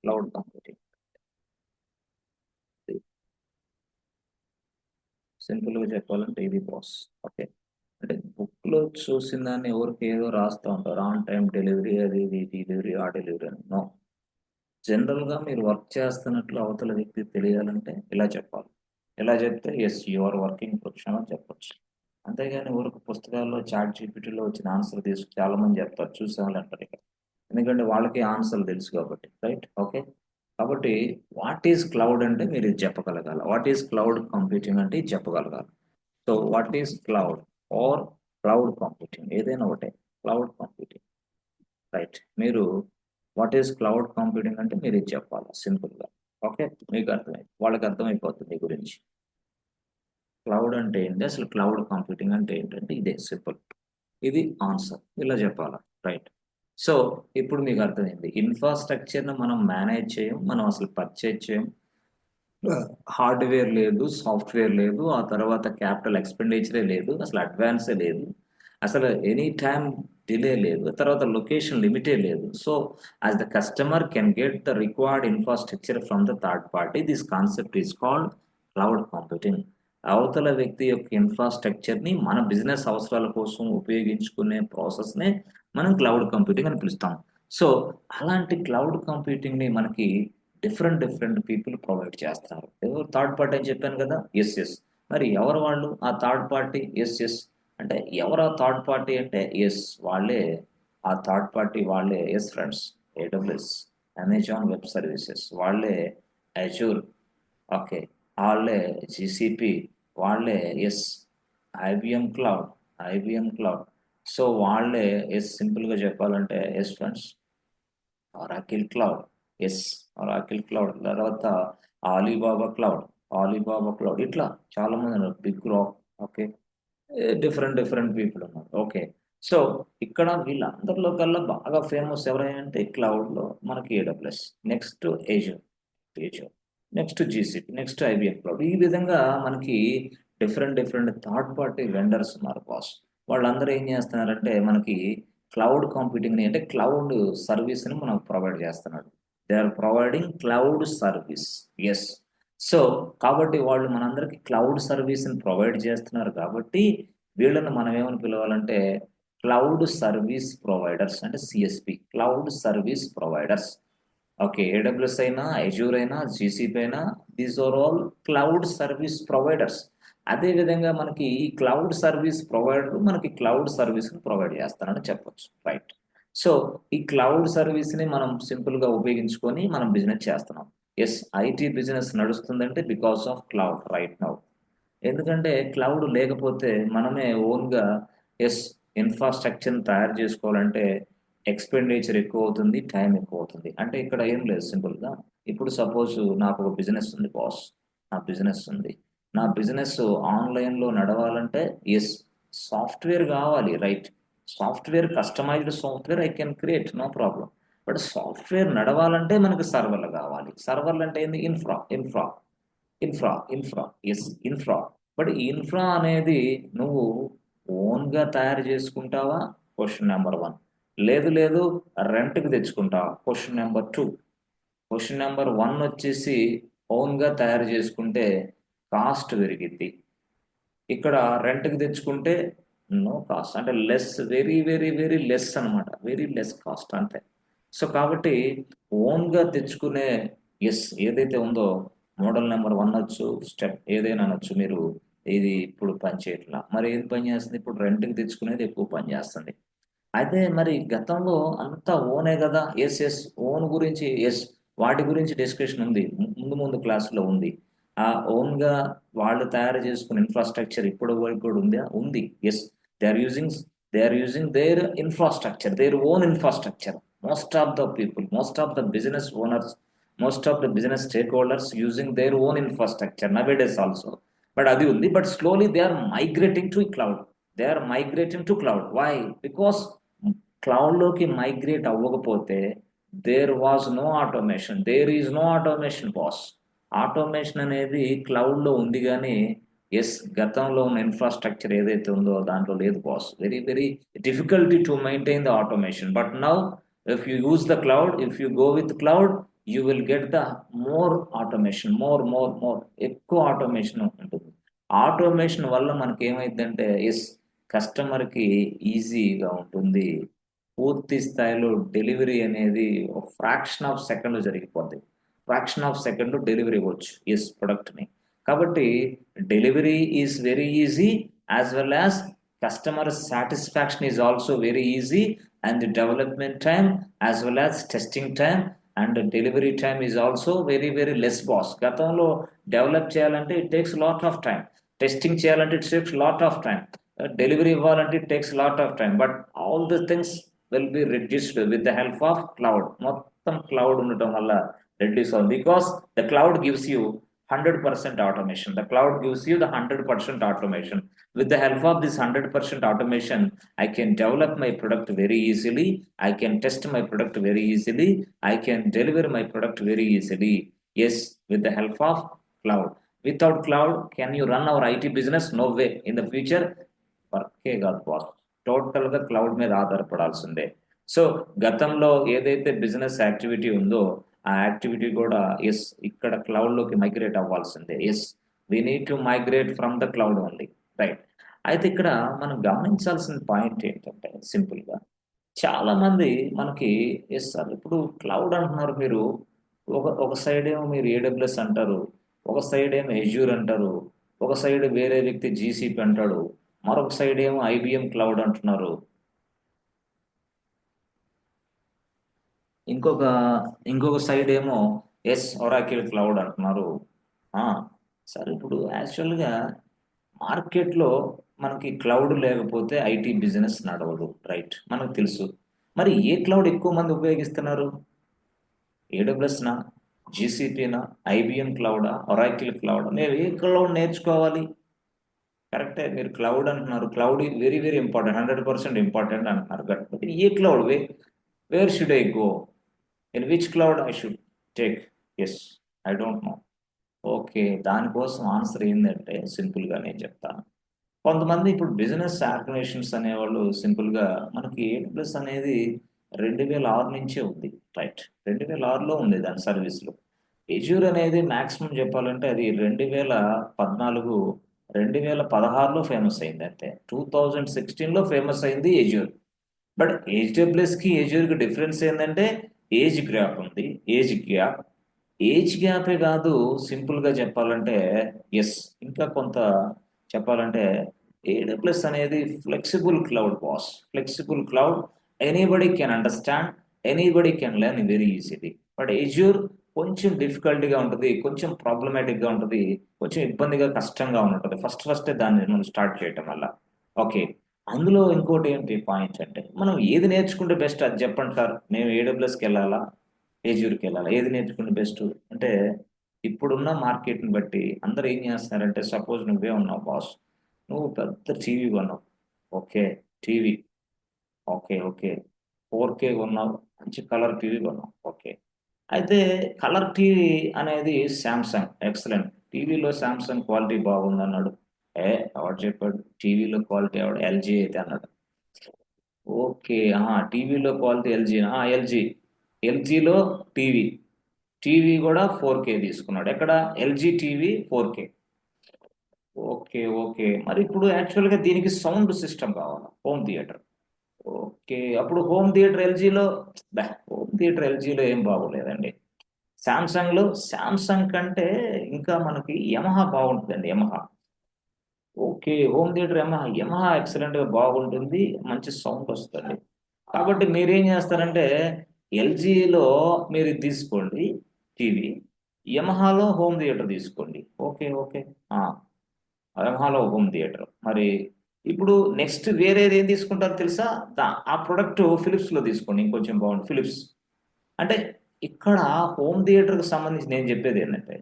cloud computing. Simple గా చెప్పాలంటే ఇది boss. Okay, అంటే book లో చూసిన దాన్ని ఎవరికి ఏదో రాస్తూ ఉంటారు, ఆన్ టైం డెలివరీ, అది ఇది డెలివరీ, ఆ డెలివరీ అని. నో, జనరల్ గా మీరు వర్క్ చేస్తున్నట్లు అవతల వ్యక్తి తెలియాలంటే ఇలా చెప్పాలి. ఇలా చెప్తే yes you are working professional అని చెప్పొచ్చు. అంతేగాని ఊరికి పుస్తకాల్లో చాట్ జీపీటీలో వచ్చిన ఆన్సర్ తీసుకు చాలా మంది చెప్తారు, చూసేవాళ్ళు అంటారు ఇక్కడ, ఎందుకంటే వాళ్ళకి ఆన్సర్ తెలుసు కాబట్టి, రైట్? ఓకే, కాబట్టి వాట్ ఈస్ క్లౌడ్ అంటే మీరు ఇది చెప్పగలగాలి. వాట్ ఈస్ క్లౌడ్ కంప్యూటింగ్ అంటే ఇది చెప్పగలగాలి. So what is cloud or cloud computing, ఏదైనా ఒకటే క్లౌడ్ కంప్యూటింగ్, రైట్? మీరు వాట్ ఈస్ క్లౌడ్ కంప్యూటింగ్ అంటే మీరు ఇది చెప్పాలి సింపుల్గా. ఓకే, మీకు అర్థమైంది, వాళ్ళకి అర్థమైపోతుంది మీ గురించి. క్లౌడ్ అంటే ఏంటి, అసలు క్లౌడ్ కంప్యూటింగ్ అంటే ఏంటంటే ఇదే సింపుల్, ఇది ఆన్సర్, ఇలా చెప్పాలి, రైట్? సో ఇప్పుడు మీకు అర్థమైంది, ఇన్ఫ్రాస్ట్రక్చర్ను మనం మేనేజ్ చేయం, మనం అసలు పర్చేజ్ చేయం, హార్డ్వేర్ లేదు, సాఫ్ట్వేర్ లేదు, ఆ తర్వాత క్యాపిటల్ ఎక్స్పెండిచరే లేదు, అసలు అడ్వాన్సే లేదు, అసలు ఎనీ టైమ్ డిలే లేదు, తర్వాత లొకేషన్ లిమిటే లేదు. So as the customer can get the required infrastructure from the third party, this concept is called cloud computing. అవతల వ్యక్తి యొక్క ఇన్ఫ్రాస్ట్రక్చర్ని మన బిజినెస్ అవసరాల కోసం ఉపయోగించుకునే ప్రాసెస్నే మనం క్లౌడ్ కంప్యూటింగ్ అని పిలుస్తాం. సో అలాంటి క్లౌడ్ కంప్యూటింగ్ని మనకి డిఫరెంట్ పీపుల్ ప్రొవైడ్ చేస్తారు. ఎవరు? థర్డ్ పార్టీ అని చెప్పాను కదా, ఎస్. మరి ఎవరు వాళ్ళు ఆ థర్డ్ పార్టీ? ఎస్. అంటే ఎవరు ఆ థర్డ్ పార్టీ అంటే ఎస్ వాళ్ళే, ఆ థర్డ్ పార్టీ వాళ్ళే. Yes friends, AWS, Amazon web services వాళ్ళే, అజూర్, ఓకే, వాళ్ళే జీసీపీ, వాళ్ళే ఎస్ ఐబిఎం క్లౌడ్. సో వాళ్ళే ఎస్, సింపుల్గా చెప్పాలంటే yes friends, Oracle cloud, yes Oracle cloud, తర్వాత ఆలీబాబా క్లౌడ్, ఇట్లా చాలా మంది ఉన్నారు, big rock, okay, different people ఉన్నారు. ఓకే, సో ఇక్కడ వీళ్ళందరిలో కల్లా బాగా ఫేమస్ ఎవరైనా క్లౌడ్లో మనకి AWS, next Azure, next GCP, next IBM cloud. ఈ విధంగా మనకి డిఫరెంట్ థర్డ్ పార్టీ వెండర్స్ ఉన్నారు బాస్. వాళ్ళందరూ ఏం చేస్తున్నారంటే మనకి క్లౌడ్ కంప్యూటింగ్ని, అంటే క్లౌడ్ సర్వీస్ని మనకు ప్రొవైడ్ చేస్తున్నాడు. They are providing cloud service. Yes. So కాబట్టి వాళ్ళు మనందరికి క్లౌడ్ సర్వీస్ని ప్రొవైడ్ చేస్తున్నారు కాబట్టి వీళ్ళని మనం ఏమని పిలవాలంటే క్లౌడ్ సర్వీస్ ప్రొవైడర్స్, అంటే CSP, cloud service providers. Okay, AWS అయినా, అజూర్ అయినా, జీసీపీ అయినా, these are all cloud service providers. అదే విధంగా మనకి ఈ క్లౌడ్ సర్వీస్ ప్రొవైడర్ మనకి క్లౌడ్ సర్వీస్ ప్రొవైడ్ చేస్తారని చెప్పొచ్చు, రైట్? సో ఈ క్లౌడ్ సర్వీస్ని మనం సింపుల్గా ఉపయోగించుకొని మనం బిజినెస్ చేస్తున్నాం. ఎస్, ఐటీ బిజినెస్ నడుస్తుందంటే because of cloud right now. ఎందుకంటే క్లౌడ్ లేకపోతే మనమే ఓన్గా ఎస్ ఇన్ఫ్రాస్ట్రక్చర్ని తయారు చేసుకోవాలంటే ఎక్స్పెండిచర్ ఎక్కువ అవుతుంది, టైం ఎక్కువ అవుతుంది. అంటే ఇక్కడ ఏం లేదు, సింపుల్గా ఇప్పుడు సపోజ్ నాకు ఒక బిజినెస్ ఉంది బాస్, నా బిజినెస్ ఆన్లైన్లో నడవాలంటే ఎస్ సాఫ్ట్వేర్ కావాలి, right? Software, customized software I can create, no problem. But software నడవాలంటే మనకి సర్వర్లు కావాలి. సర్వర్లు అంటే ఏంది? ఇన్ఫ్రా. Yes, infra. బట్ ఈ ఇన్ఫ్రా అనేది నువ్వు ఓన్గా తయారు చేసుకుంటావా? Question number 1. లేదు రెంట్కి తెచ్చుకుంటావా? Question number 2. క్వశ్చన్ నెంబర్ 1 వచ్చేసి ఓన్గా తయారు చేసుకుంటే కాస్ట్ పెరిగిద్ది. ఇక్కడ రెంట్కి తెచ్చుకుంటే నో కాస్ట్, అంటే లెస్, వెరీ లెస్ అనమాట, వెరీ లెస్ కాస్ట్ అంతే. సో కాబట్టి ఓన్గా తెచ్చుకునే ఎస్ ఏదైతే ఉందో మోడల్ నెంబర్ 1 వచ్చు, స్టెప్ ఏదైనా అనొచ్చు మీరు, ఇది ఇప్పుడు పని చేయట్లా. మరి ఏది పని చేస్తుంది? ఇప్పుడు రెంట్కి తెచ్చుకునేది ఎక్కువ పని చేస్తుంది. అయితే మరి గతంలో అంతా ఓనే కదా. ఎస్ ఓన్ గురించి, వాటి గురించి డిస్కషన్ ఉంది, ముందు క్లాసులో ఉంది. ఆ ఓన్ గా వాళ్ళు తయారు చేసుకున్న ఇన్ఫ్రాస్ట్రక్చర్ ఇప్పుడు వరకు కూడా ఉందా? ఉంది. Yes, they are using they are using their infrastructure, their own infrastructure. Most of the people, most of the business owners, most of the business stakeholders using their own infrastructure nowadays also. But అది ఉంది. But slowly they are migrating to cloud. They are migrating to cloud. Why? Because క్లౌడ్లోకి migrate అవ్వకపోతే there is no automation boss. Automation అనేది క్లౌడ్లో ఉంది కానీ yes గతంలో ఉన్న ఇన్ఫ్రాస్ట్రక్చర్ ఏదైతే ఉందో దాంట్లో లేదు boss. Very difficulty to maintain the automation. But now if you use the cloud, if you go with cloud, you will get the more automation, more ఎక్కువ ఆటోమేషన్ ఉంటుంది. ఆటోమేషన్ వల్ల మనకి ఏమైందంటే ఎస్ కస్టమర్కి ఈజీగా ఉంటుంది. పూర్తి స్థాయిలో డెలివరీ అనేది ఒక ఫ్రాక్షన్ ఆఫ్ సెకండ్ జరిగిపోద్ది. ఫ్రాక్షన్ ఆఫ్ సెకండ్ డెలివరీ ఇవ్వచ్చు ఎస్ ప్రొడక్ట్ని. కాబట్టి delivery is very easy, as well as customer satisfaction is also very easy, and development time as well as testing time and delivery time is also very less boss. గతంలో develop చేయాలంటే it takes lot of time, testing చేయాలంటే it takes lot of time, delivery ఇవ్వాలంటే it takes lot of time. But all the things will be reduced with the help of cloud. మొత్తం cloud ఉండటం వల్ల reduce అవుతుంది. Because the cloud gives you 100% automation. The cloud gives you the 100% automation. With the help of this 100% automation, I can develop my product very easily. I can test my product very easily. I can deliver my product very easily. Yes, with the help of cloud. Without cloud, can you run our IT business? No way. In the future, వర్కే కాదు boss, టోటల్గా cloud మీద ఆధారపడాల్సిందే. So గతంలో ఏదైతే business activity ఉందో ఆ activity కూడా yes ఇక్కడ క్లౌడ్లోకి మైగ్రేట్ అవ్వాల్సిందే. Yes, we need to migrate from the cloud only. Right. అయితే ఇక్కడ మనం గమనించాల్సిన పాయింట్ ఏంటంటే సింపుల్గా చాలా మంది మనకి ఎస్ సార్ ఇప్పుడు క్లౌడ్ అంటున్నారు మీరు, ఒక సైడ్ ఏమో మీరు ఏడబ్ల్యూఎస్ అంటారు, ఒక సైడ్ ఏమో ఎజ్యూర్ అంటారు, ఒక సైడ్ వేరే వ్యక్తి జీసీపీ అంటాడు, మరొక సైడ్ ఏమో ఐబిఎం క్లౌడ్ అంటున్నారు, ఇంకొక ఇంకొక సైడ్ ఏమో ఒరాకిల్ క్లౌడ్ అంటున్నారు. సరే ఇప్పుడు యాక్చువల్గా మార్కెట్లో మనకి క్లౌడ్ లేకపోతే ఐటీ బిజినెస్ నడవదు. రైట్, మనకు తెలుసు. మరి ఏ క్లౌడ్ ఎక్కువ మంది ఉపయోగిస్తున్నారు? ఏడబ్ల్యూఎస్నా, జీసీపీనా, ఐబిఎం క్లౌడా, ఒరాకిల్ క్లౌడా? మేము ఏ క్లౌడ్ నేర్చుకోవాలి? కరెక్టే, మీరు క్లౌడ్ అంటున్నారు, క్లౌడ్ వెరీ ఇంపార్టెంట్, 100% ఇంపార్టెంట్ అంటున్నారు. బట్ ఏ cloud, where should I go, in which cloud I should take? Yes, I don't know. Okay, దానికోసం ఆన్సర్ ఏంటంటే సింపుల్గా నేను చెప్తాను. కొంతమంది ఇప్పుడు బిజినెస్ ఆర్గనైజేషన్స్ అనేవాళ్ళు సింపుల్గా మనకి ఏడబ్ల్యూఎస్ అనేది 2006 నుంచే ఉంది. రైట్, 2006లో ఉంది దాని సర్వీస్లో. ఎజ్యూర్ అనేది మ్యాక్సిమం చెప్పాలంటే అది 2014, 2016లో ఫేమస్ అయింది. అంతే, 2016లో ఫేమస్ అయింది ఎజ్యూర్. బట్ ఏడబ్ల్యూఎస్కి ఎజ్యూర్కి డిఫరెన్స్ ఏంటంటే ఏజ్ గ్యాప్ ఉంది. ఏజ్ గ్యాపే కాదు, సింపుల్గా చెప్పాలంటే ఎస్ ఇంకా కొంత చెప్పాలంటే ఏడబ్ల్యూఎస్ అనేది flexible cloud boss. Flexible cloud, anybody can understand, anybody can learn very easily. But Azure కొంచెం డిఫికల్ట్గా ఉంటుంది, కొంచెం ప్రాబ్లమాటిక్గా ఉంటుంది, కొంచెం ఇబ్బందిగా కష్టంగా ఉంటుంది ఫస్ట్ దాన్ని మనం స్టార్ట్ చేయటం వల్ల. ఓకే, అందులో ఇంకోటి ఏంటి పాయింట్ అంటే మనం ఏది నేర్చుకుంటే బెస్ట్ అది చెప్పండి సార్. మేము ఏడబ్ల్యూఎస్కి వెళ్ళాలా, ఏజ్యూర్కి వెళ్ళాలా, ఏది నేర్చుకుంటే బెస్ట్ అంటే ఇప్పుడున్న మార్కెట్ని బట్టి అందరూ ఏం చేస్తున్నారంటే సపోజ్ నువ్వే ఉన్నావు బాస్, నువ్వు పెద్ద టీవీ కొన్నావు. ఓకే, టీవీ, ఓకే 4K కొన్నావు, మంచి కలర్ టీవీ కొన్నావు. ఓకే. అయితే కలర్ టీవీ అనేది శాంసంగ్ ఎక్సలెంట్. టీవీలో శాంసంగ్ క్వాలిటీ బాగుందన్నాడు. ఎవడు చెప్పాడు? టీవీలో క్వాలిటీ ఎవడు? ఎల్జీ అయితే అన్నాడు. ఓకే. టీవీలో క్వాలిటీ ఎల్జీ. ఎల్జీ. ఎల్జీలో టీవీ. టీవీ కూడా 4K తీసుకున్నాడు. ఎక్కడ? LG TV 4K. Okay. Okay. మరి ఇప్పుడు యాక్చువల్‌గా దీనికి సౌండ్ సిస్టమ్ కావాలా? Home theatre. ఓకే. అప్పుడు హోమ్ థియేటర్ ఎల్జీలో హోమ్ థియేటర్ ఎల్జీలో ఏం బాగోలేదండి. శాంసంగ్ కంటే ఇంకా మనకి యమహా బాగుంటుందండి. Yamaha. Okay. Home theatre Yamaha ఎక్సలెంట్‌గా బాగుంటుంది. మంచి సౌండ్ వస్తది. కాబట్టి మీరేం చేస్తారంటే ఎల్జీలో మీరు ఇది తీసుకోండి టీవీ. యమహాలో హోమ్ థియేటర్ తీసుకోండి. ఓకే. ఓకే. ఆ! యమహాలో హోమ్ థియేటర్. మరి ఇప్పుడు నెక్స్ట్ వేరేది ఏం తీసుకుంటారో తెలుసా? ఆ ప్రొడక్ట్ ఫిలిప్స్‌లో తీసుకోండి. ఇంకొంచెం బాగుంటుంది. ఫిలిప్స్. అంటే ఇక్కడ హోమ్ థియేటర్‌కి సంబంధించి నేను చెప్పేదేంటంటే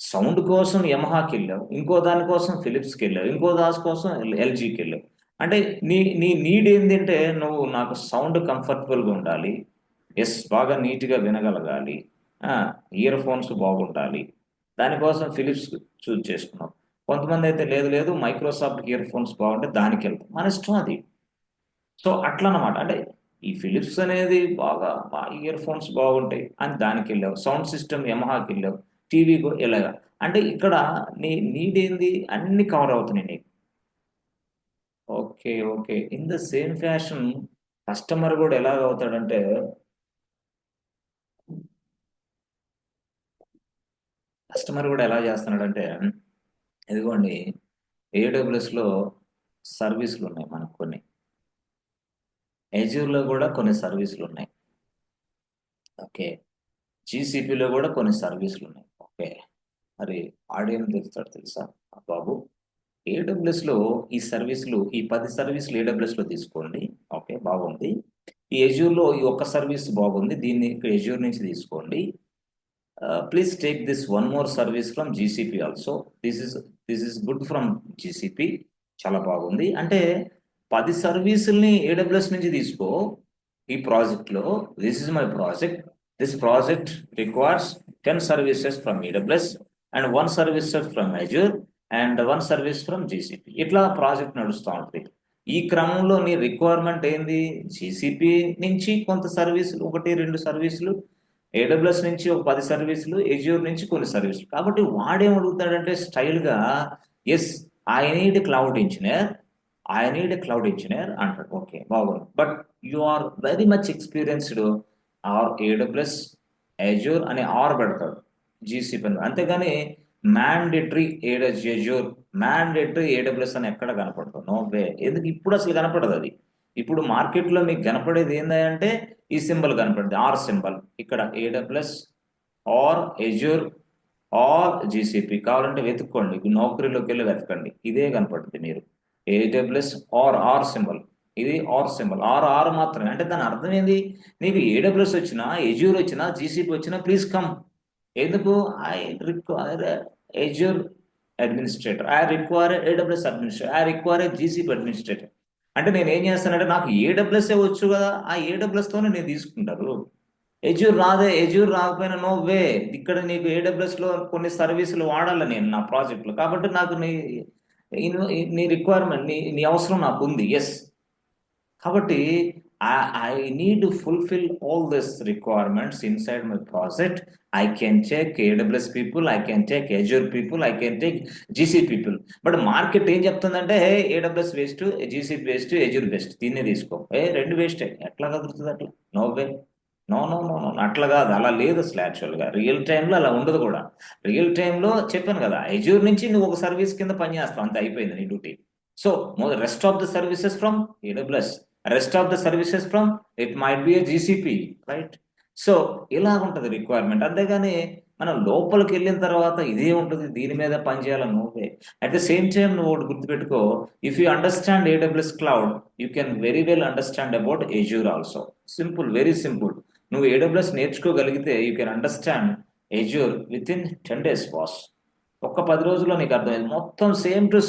సౌండ్ కోసం యమహాకెళ్ళావు. ఇంకో దాని కోసం ఫిలిప్స్‌కెళ్ళావు. ఇంకో దాని కోసం ఎల్‌జీకెళ్ళావు. అంటే నీ నీడ్ ఏందంటే నువ్వు నాకు సౌండ్ కంఫర్టబుల్‌గా ఉండాలి. బాగా నీట్‌గా వినగలగాలి. ఆ! ఇయర్ ఫోన్స్ బాగుండాలి. దానికోసం ఫిలిప్స్ చూజ్ చేసుకున్నావు. కొంతమందైతే లేదు లేదు మైక్రోసాఫ్ట్ ఇయర్ ఫోన్స్ బాగుంటాయి దానికెళ్తాం. మన ఇష్టం అది. సో, అట్లనమాట. అంటే ఈ ఫిలిప్స్ అనేది ఇయర్ ఫోన్స్ బాగుంటాయి అని దానికెళ్ళావు. Sound system యమహాకెళ్ళావు. టీవీకు ఇలాగా. అంటే ఇక్కడ నీ నీడేంది అన్నీ కవర్ అవుతున్నాయి నీకు. Okay. Okay. In the same fashion customer గూడా ఎలాగవుతాడంటే కస్టమర్ గూడా ఎలా చేస్తున్నాడంటే ఇదిగోండి ఏడబ్ల్యూఎస్‌లో సర్వీసులున్నాయి మనకు కొన్ని. అజూర్‌లో గూడా కొన్ని సర్వీసులున్నాయి. ఓకే. జీసీపీలో గూడా కొన్ని సర్వీసులున్నాయి. ఓకే. మరి ఆడేం తెలుస్తాడు తెలుసా? బాబు ఏడబ్ల్యూఎస్‌లో ఈ సర్వీసులు ఈ 10 సర్వీసులు ఏడబ్ల్యూఎస్‌లో తీసుకోండి. ఓకే. బాగుంది. ఈ అజూర్‌లో ఈ ఒక్క సర్వీస్ బాగుంది. దీన్ని ఇక్కడ అజూర్ నుంచి తీసుకోండి. Please take this one more service from GCP also. This is this is good from GCP. చాలా బాగుంది. అంటే 10 సర్వీసుల్ని ఏడబ్ల్యూఎస్ నుంచి తీసుకో. ఈ ప్రాజెక్ట్‌లో this is my project. This project requires 10 services from AWS and 1 services from Azure and 1 service from GCP. ఇట్లా project నడుస్తా ఉంటది. ఈ క్రమంలో నీ రిక్వైర్మెంట్ ఏంది? జీసీపీ నుంచి కొంత సర్వీసులు 1, 2 సర్వీసులు ఏడబ్ల్యూఎస్ నుంచి ఒక 10 సర్వీసులు, ఎజ్యూర్ నుంచి కొన్ని సర్వీసులు. కాబట్టి వాడేం అడుగుతాడంటే స్టైల్‌గా I need cloud engineer. I need cloud engineer అంటాడు. ఓకే. బాగుంది. But you are very much experienced AWS, Azure అని పెడతాడు. జీసీపీ అని. అంతేగాని మ్యాండేటరీ అజూర్, మ్యాండేటరీ ఏడబ్ల్యూఎస్ అని ఎక్కడ కనపడదు. No way. ఎందుకు ఇప్పుడు అసలు కనపడదది. ఇప్పుడు మార్కెట్‌లో మీకు కనపడేది ఏందంటే ఈ సింబల్ కనపడుద్ది. సింబల్. ఇక్కడ ఏడబ్ల్యూఎస్ అజూర్ జీసీపీ కావాలంటే వెతుక్కోండి. నౌకరీలోకెళ్ళి వెతకండి. ఇదే కనపడుద్ది మీరు. AWS symbol. ఇది సింబల్. మాత్రమే. అంటే దాని అర్థం ఏంది? నీకు ఏడబ్ల్యూఎస్ వచ్చినా, అజూర్ వచ్చినా, జీసీపీ వచ్చినా ప్లీజ్ కమ్. ఎందుకు? I require Azure administrator. I require AWS administrator. I require GCP administrator. అంటే నేనేం చేస్తానంటే నాకు ఏడబ్ల్యూఎస్ఏ వచ్చు కదా! ఆ ఏడబ్ల్యూఎస్‌తోనే నేను తీసుకుంటారు. ఎజ్యూర్ రాకపోయినా నో వే. ఇక్కడ నీకు ఏడబ్ల్యూఎస్‌లో కొన్ని సర్వీసులు వాడాలి నేను నా ప్రాజెక్ట్‌లో. కాబట్టి నాకు ఇన్వ నీ రిక్వైర్మెంట్ నీ అవసరం నాకుంది. కాబట్టి I need to fulfil all this requirements inside my project. I can take AWS people, I can take Azure people, I can take GC people. But market ఏం చెప్తుందంటే AWS waste, GCP waste, Azure best. దీన్నే తీసుకో. 2 వేస్టే. ఎట్లా కుదురుతది అట్లా? No way. No, no, no, no. అట్లా కాదు. అలా లేదు అసలు యాక్చువల్‌గా. రియల్ టైమ్‌లో అలా ఉండదు కూడా. రియల్ టైమ్‌లో చెప్పాను కదా! అజూర్ నుంచి నువ్వు ఒక సర్వీస్ కింద పనిచేస్తావు. అంతే అయిపోయింది నీ duty. So, rest of the services from AWS. Rest of the services from it might be a GCP. Right? So, ఇలాగుంటది రిక్వైర్మెంట్. అంతేగాని మనం లోపలికెళ్ళిన తర్వాత ఇదే ఉంటది. దీని మీద పని చేయాలని no way. At the same time నువ్వు ఒకటి గుర్తుపెట్టుకో. If you understand AWS cloud, you can very well understand about Azure also. Simple. Very simple. నువ్వు ఏడబ్ల్యూఎస్ నేర్చుకోగలిగితే you can understand Azure within 10 days boss. ఒక్క 10 రోజుల్లో నీకు అర్థమైంది. మొత్తం సేమ్ టు సేమ్